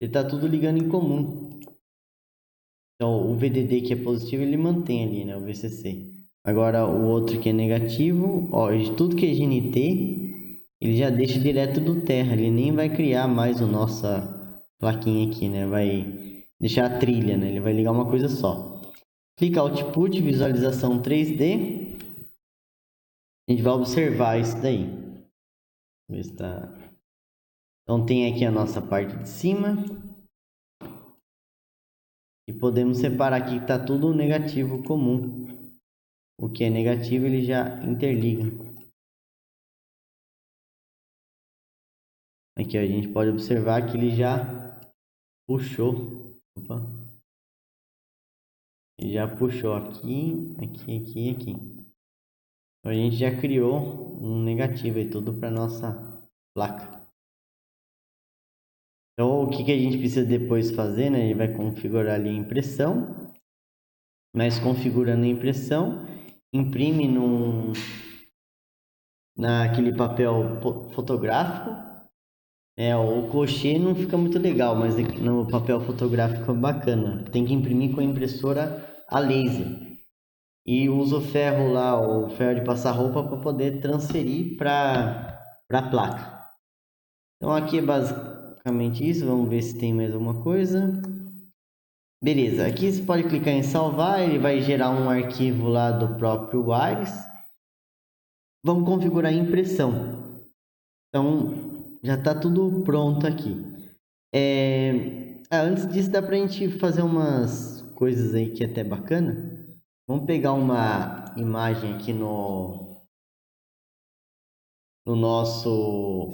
Ele está tudo ligando em comum. Então o VDD que é positivo ele mantém ali, né, o VCC. Agora o outro que é negativo, ó, de tudo que é GNT, ele já deixa direto do terra. Ele nem vai criar mais a nossa plaquinha aqui, né? Vai deixar a trilha, né? Ele vai ligar uma coisa só. Clica Output, visualização 3D. A gente vai observar isso daí. Ver se tá... Então tem aqui a nossa parte de cima. E podemos separar aqui que está tudo negativo comum. O que é negativo ele já interliga. Aqui ó, a gente pode observar que ele já puxou. Opa. Ele já puxou aqui, aqui, aqui, aqui. Então a gente já criou um negativo aí tudo para nossa placa. Então o que a gente precisa depois fazer, né? Ele vai configurar ali a impressão. Mas configurando a impressão, imprime naquele papel fotográfico. O crochê não fica muito legal, mas no papel fotográfico fica bacana. Tem que imprimir com a impressora a laser. E usa o ferro lá, o ferro de passar roupa, para poder transferir para a placa. Então aqui é basicamente isso. Vamos ver se tem mais alguma coisa. Beleza, aqui você pode clicar em salvar, ele vai gerar um arquivo lá do próprio Ares. Vamos configurar a impressão. Então já está tudo pronto aqui. Antes disso dá para a gente fazer umas coisas aí que é até bacana. Vamos pegar uma imagem aqui no nosso...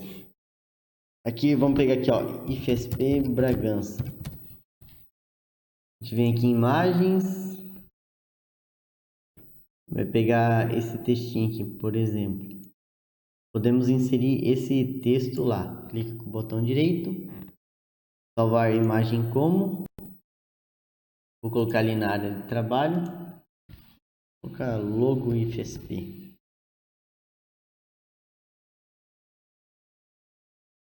Aqui, vamos pegar aqui, ó, IFSP Bragança. A gente vem aqui em imagens. Vai pegar esse textinho aqui, por exemplo. Podemos inserir esse texto lá. Clica com o botão direito. Salvar imagem como. Vou colocar ali na área de trabalho. Vou colocar logo IFSP.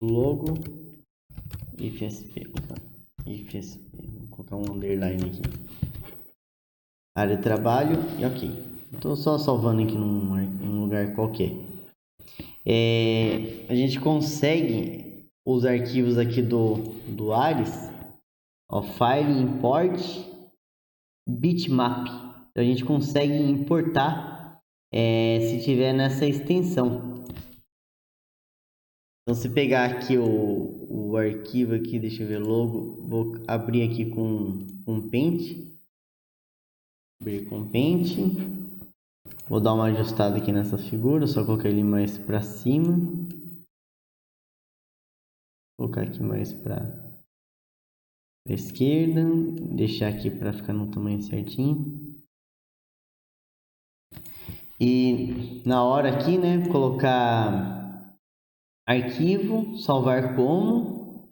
Logo IFSP. IFSP. Vou colocar um underline aqui. Área de trabalho e ok. Estou só salvando aqui num lugar qualquer. A gente consegue os arquivos aqui do Ares. Ó, File Import Bitmap. Então a gente consegue importar se tiver nessa extensão. Então se pegar aqui o arquivo aqui, deixa eu ver, logo, vou abrir aqui com Paint. Abrir com Paint. Vou dar uma ajustada aqui nessa figura, só colocar ele mais para cima. Vou colocar aqui mais para esquerda, deixar aqui para ficar no tamanho certinho. E na hora aqui, né, colocar arquivo, salvar como.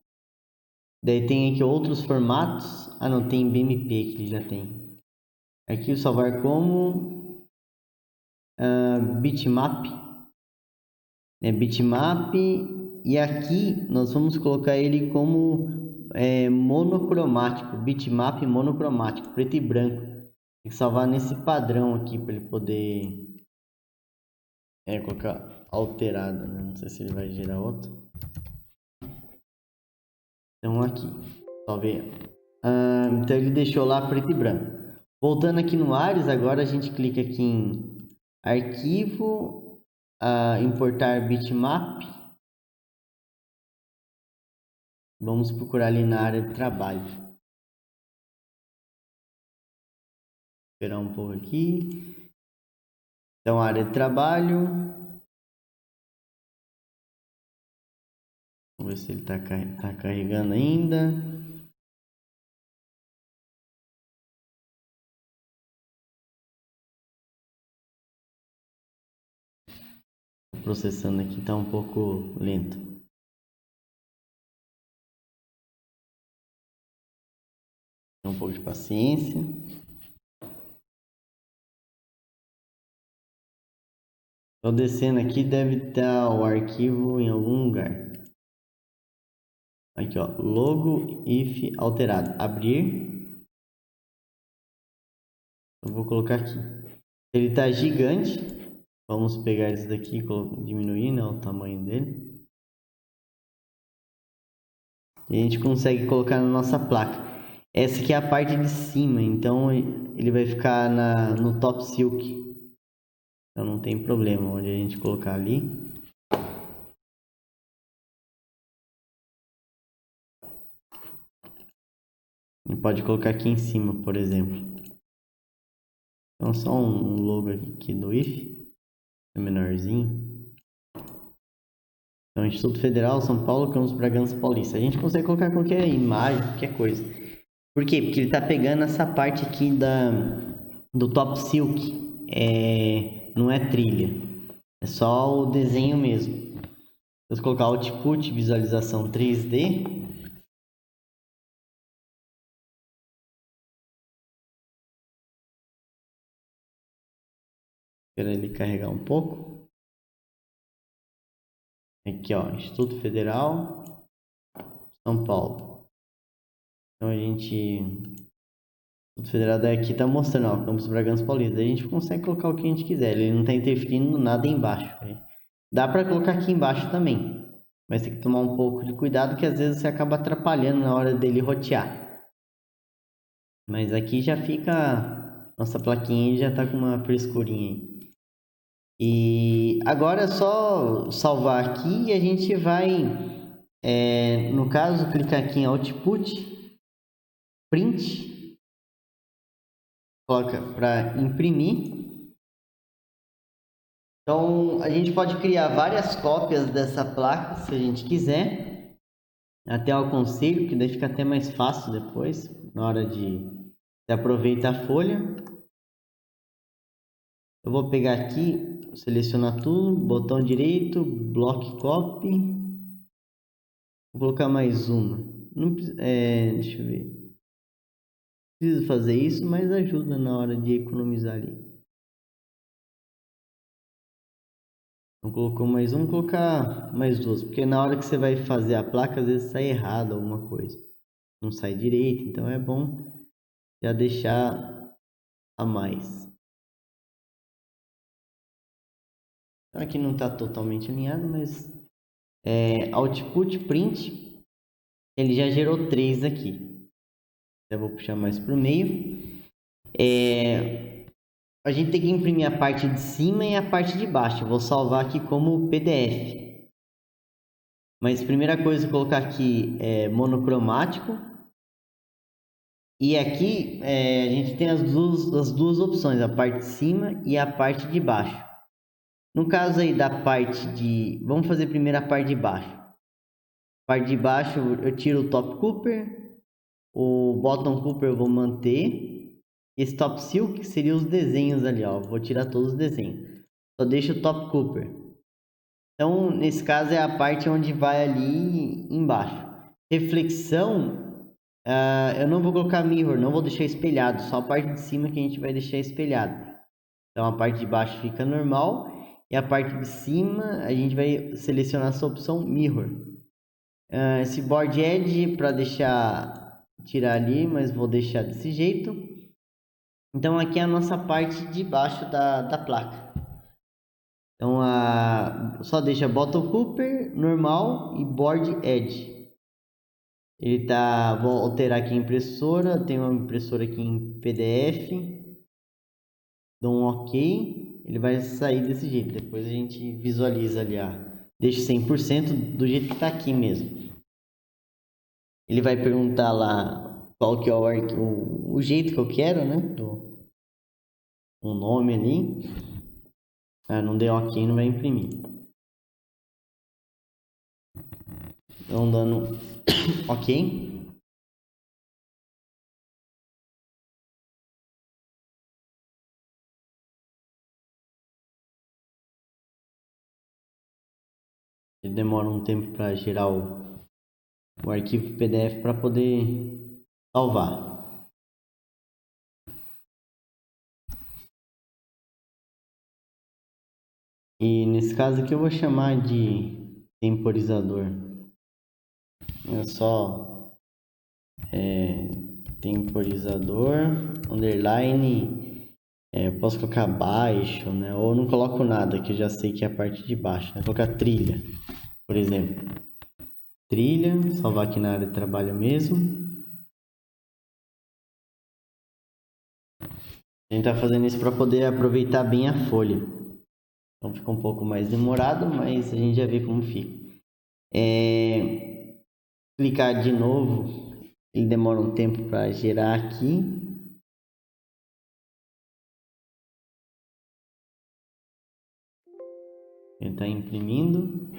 Daí tem aqui outros formatos. Não, tem BMP que ele já tem. Arquivo, salvar como. Bitmap. Bitmap. E aqui nós vamos colocar ele como monocromático. Bitmap monocromático, preto e branco. Tem que salvar nesse padrão aqui para ele poder colocar alterado, né? Não sei se ele vai gerar outro. Então aqui, salvei. Então ele deixou lá preto e branco. Voltando aqui no Ares, agora a gente clica aqui em arquivo, importar bitmap. Vamos procurar ali na área de trabalho. Esperar um pouco aqui. Então, área de trabalho. Vamos ver se ele tá carregando ainda. Processando aqui, tá um pouco lento. Um pouco de paciência. Tô descendo aqui, deve estar o arquivo em algum lugar. Aqui, ó, logo if alterado. Abrir. Eu vou colocar aqui. Ele tá gigante. Vamos pegar esse daqui e diminuir, né, o tamanho dele. E a gente consegue colocar na nossa placa. Essa aqui é a parte de cima, então ele vai ficar no top silk. Então não tem problema onde a gente colocar ali. E pode colocar aqui em cima, por exemplo. Então só um logo aqui do IF, menorzinho. Então, Instituto Federal, São Paulo, Campos Bragança Paulista. A gente consegue colocar qualquer imagem, qualquer coisa. Por quê? Porque ele está pegando essa parte aqui do Top Silk. Não é trilha. É só o desenho mesmo. Se eu colocar Output, visualização 3D. Espera ele carregar um pouco. Aqui, ó, Instituto Federal, São Paulo. Então a gente... O Federal daqui está mostrando, ó, Campos Bragança Paulista. A gente consegue colocar o que a gente quiser. Ele não está interferindo nada embaixo. Dá para colocar aqui embaixo também. Mas tem que tomar um pouco de cuidado que às vezes você acaba atrapalhando na hora dele rotear. Mas aqui já fica... Nossa plaquinha já está com uma frescurinha aí. E agora é só salvar aqui e a gente vai... no caso, clicar aqui em Output, Print... Coloca para imprimir. Então a gente pode criar várias cópias dessa placa se a gente quiser. Até eu aconselho, que daí fica até mais fácil depois, na hora de aproveitar a folha. Eu vou pegar aqui, selecionar tudo, botão direito, Block Copy. Vou colocar mais uma. Não, deixa eu ver. Preciso fazer isso, mas ajuda na hora de economizar ali. Então colocou mais um, vou colocar mais duas, porque na hora que você vai fazer a placa, às vezes sai errado alguma coisa. Não sai direito, então é bom já deixar a mais. Então aqui não está totalmente alinhado, mas Output Print, ele já gerou 3 aqui. Eu vou puxar mais para o meio. A gente tem que imprimir a parte de cima e a parte de baixo. Eu vou salvar aqui como PDF. Mas a primeira coisa, colocar aqui é monocromático. E aqui a gente tem as duas opções, a parte de cima e a parte de baixo. No caso aí da parte de... Vamos fazer primeiro a parte de baixo. A parte de baixo eu tiro o Top Cooper. O Bottom Cooper eu vou manter. Esse Top Silk seria os desenhos ali, ó. Vou tirar todos os desenhos. Só deixo o Top Cooper. Então, nesse caso é a parte onde vai ali embaixo. Reflexão... eu não vou colocar mirror, não vou deixar espelhado, só a parte de cima que a gente vai deixar espelhado. Então a parte de baixo fica normal e a parte de cima a gente vai selecionar essa opção mirror. Esse board edge para tirar ali, mas vou deixar desse jeito. Então aqui é a nossa parte de baixo da placa. Então só deixa bottom cooper, normal e board edge. Vou alterar aqui a impressora, tem uma impressora aqui em PDF. Dou um OK, ele vai sair desse jeito. Depois a gente visualiza ali, deixa 100% do jeito que está aqui mesmo. Ele vai perguntar lá qual que é o jeito que eu quero, né? O nome ali. Não deu OK, não vai imprimir. Estão dando ok. Ele demora um tempo para gerar o arquivo PDF para poder salvar. E nesse caso aqui eu vou chamar de temporizador. É só temporizador underline. Posso colocar baixo, né? Ou não coloco nada, que eu já sei que é a parte de baixo. Vou colocar trilha, por exemplo. Trilha, salvar aqui na área de trabalho mesmo. A gente tá fazendo isso para poder aproveitar bem a folha. Então fica um pouco mais demorado, mas a gente já vê como fica. Clicar de novo, ele demora um tempo para gerar aqui. Ele está imprimindo.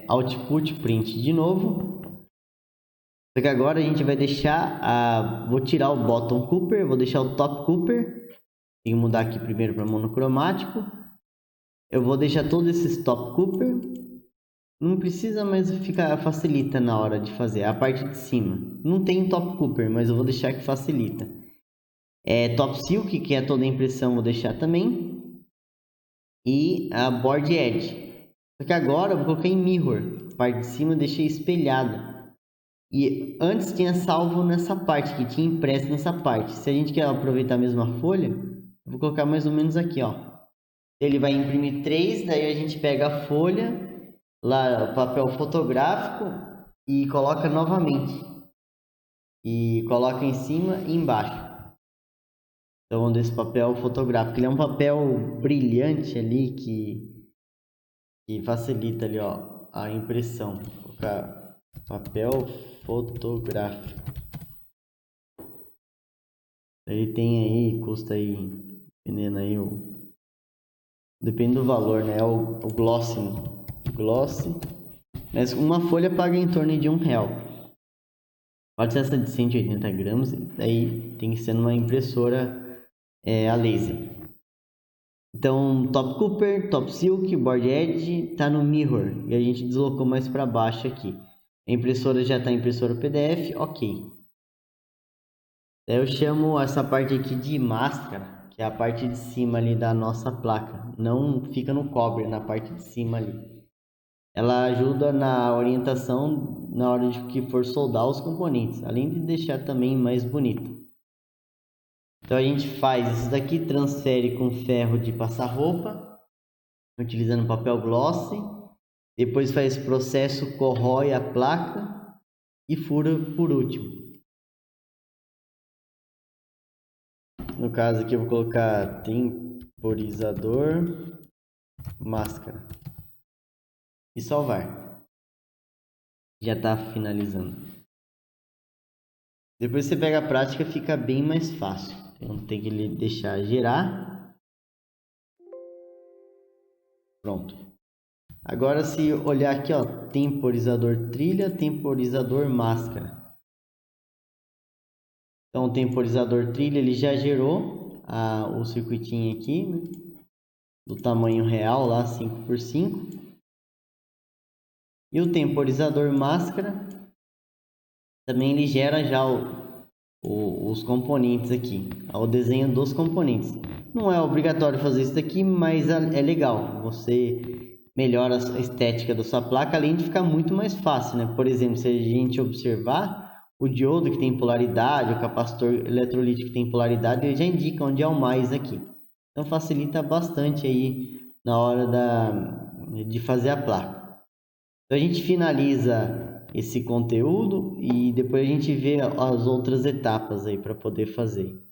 Output print de novo. Só que agora a gente vai deixar vou tirar o bottom Cooper, vou deixar o top Cooper. Tem que mudar aqui primeiro para monocromático. Eu vou deixar todos esses top Cooper. Não precisa, mas facilita na hora de fazer. A parte de cima. Não tem top Cooper, mas eu vou deixar que facilita. Top Silk, que é toda a impressão, vou deixar também. E a Board Edge. Só que agora eu vou colocar em Mirror. A parte de cima eu deixei espelhado. E antes tinha salvo nessa parte, que tinha impresso nessa parte. Se a gente quer aproveitar a mesma folha, eu vou colocar mais ou menos aqui, ó. Ele vai imprimir 3, daí a gente pega a folha, lá o papel fotográfico e coloca novamente. E coloca em cima e embaixo. Então, desse papel fotográfico, ele é um papel brilhante ali que facilita ali, ó, a impressão. Vou colocar papel fotográfico. Ele tem aí, custa aí, dependendo aí, depende do valor, né? O glossy, né? Glossy. Mas uma folha paga em torno de R$1. Pode ser essa de 180 gramas, daí tem que ser numa impressora a laser. Então, Top Cooper, Top Silk, Board Edge tá no Mirror e a gente deslocou mais para baixo aqui. A impressora já está impressora PDF, ok. Daí eu chamo essa parte aqui de máscara, que é a parte de cima ali da nossa placa. Não fica no cobre, na parte de cima ali. Ela ajuda na orientação na hora de que for soldar os componentes, além de deixar também mais bonito. Então a gente faz isso daqui, transfere com ferro de passar roupa, utilizando papel glossy. Depois faz esse processo, corrói a placa e fura por último. No caso aqui eu vou colocar temporizador máscara e salvar. Já está finalizando. Depois você pega a prática, fica bem mais fácil. Então tem que deixar girar. Pronto. Agora se olhar aqui, ó, temporizador trilha, temporizador máscara. Então o temporizador trilha ele já gerou o circuitinho aqui, né? Do tamanho real lá, 5x5. E o temporizador máscara também ele gera já os componentes aqui, o desenho dos componentes. Não é obrigatório fazer isso daqui, mas é legal. Você melhora a estética da sua placa, além de ficar muito mais fácil, né? Por exemplo, se a gente observar o diodo que tem polaridade, o capacitor eletrolítico que tem polaridade, ele já indica onde é o mais aqui. Então facilita bastante aí na hora de fazer a placa. Então a gente finaliza esse conteúdo e depois a gente vê as outras etapas aí para poder fazer.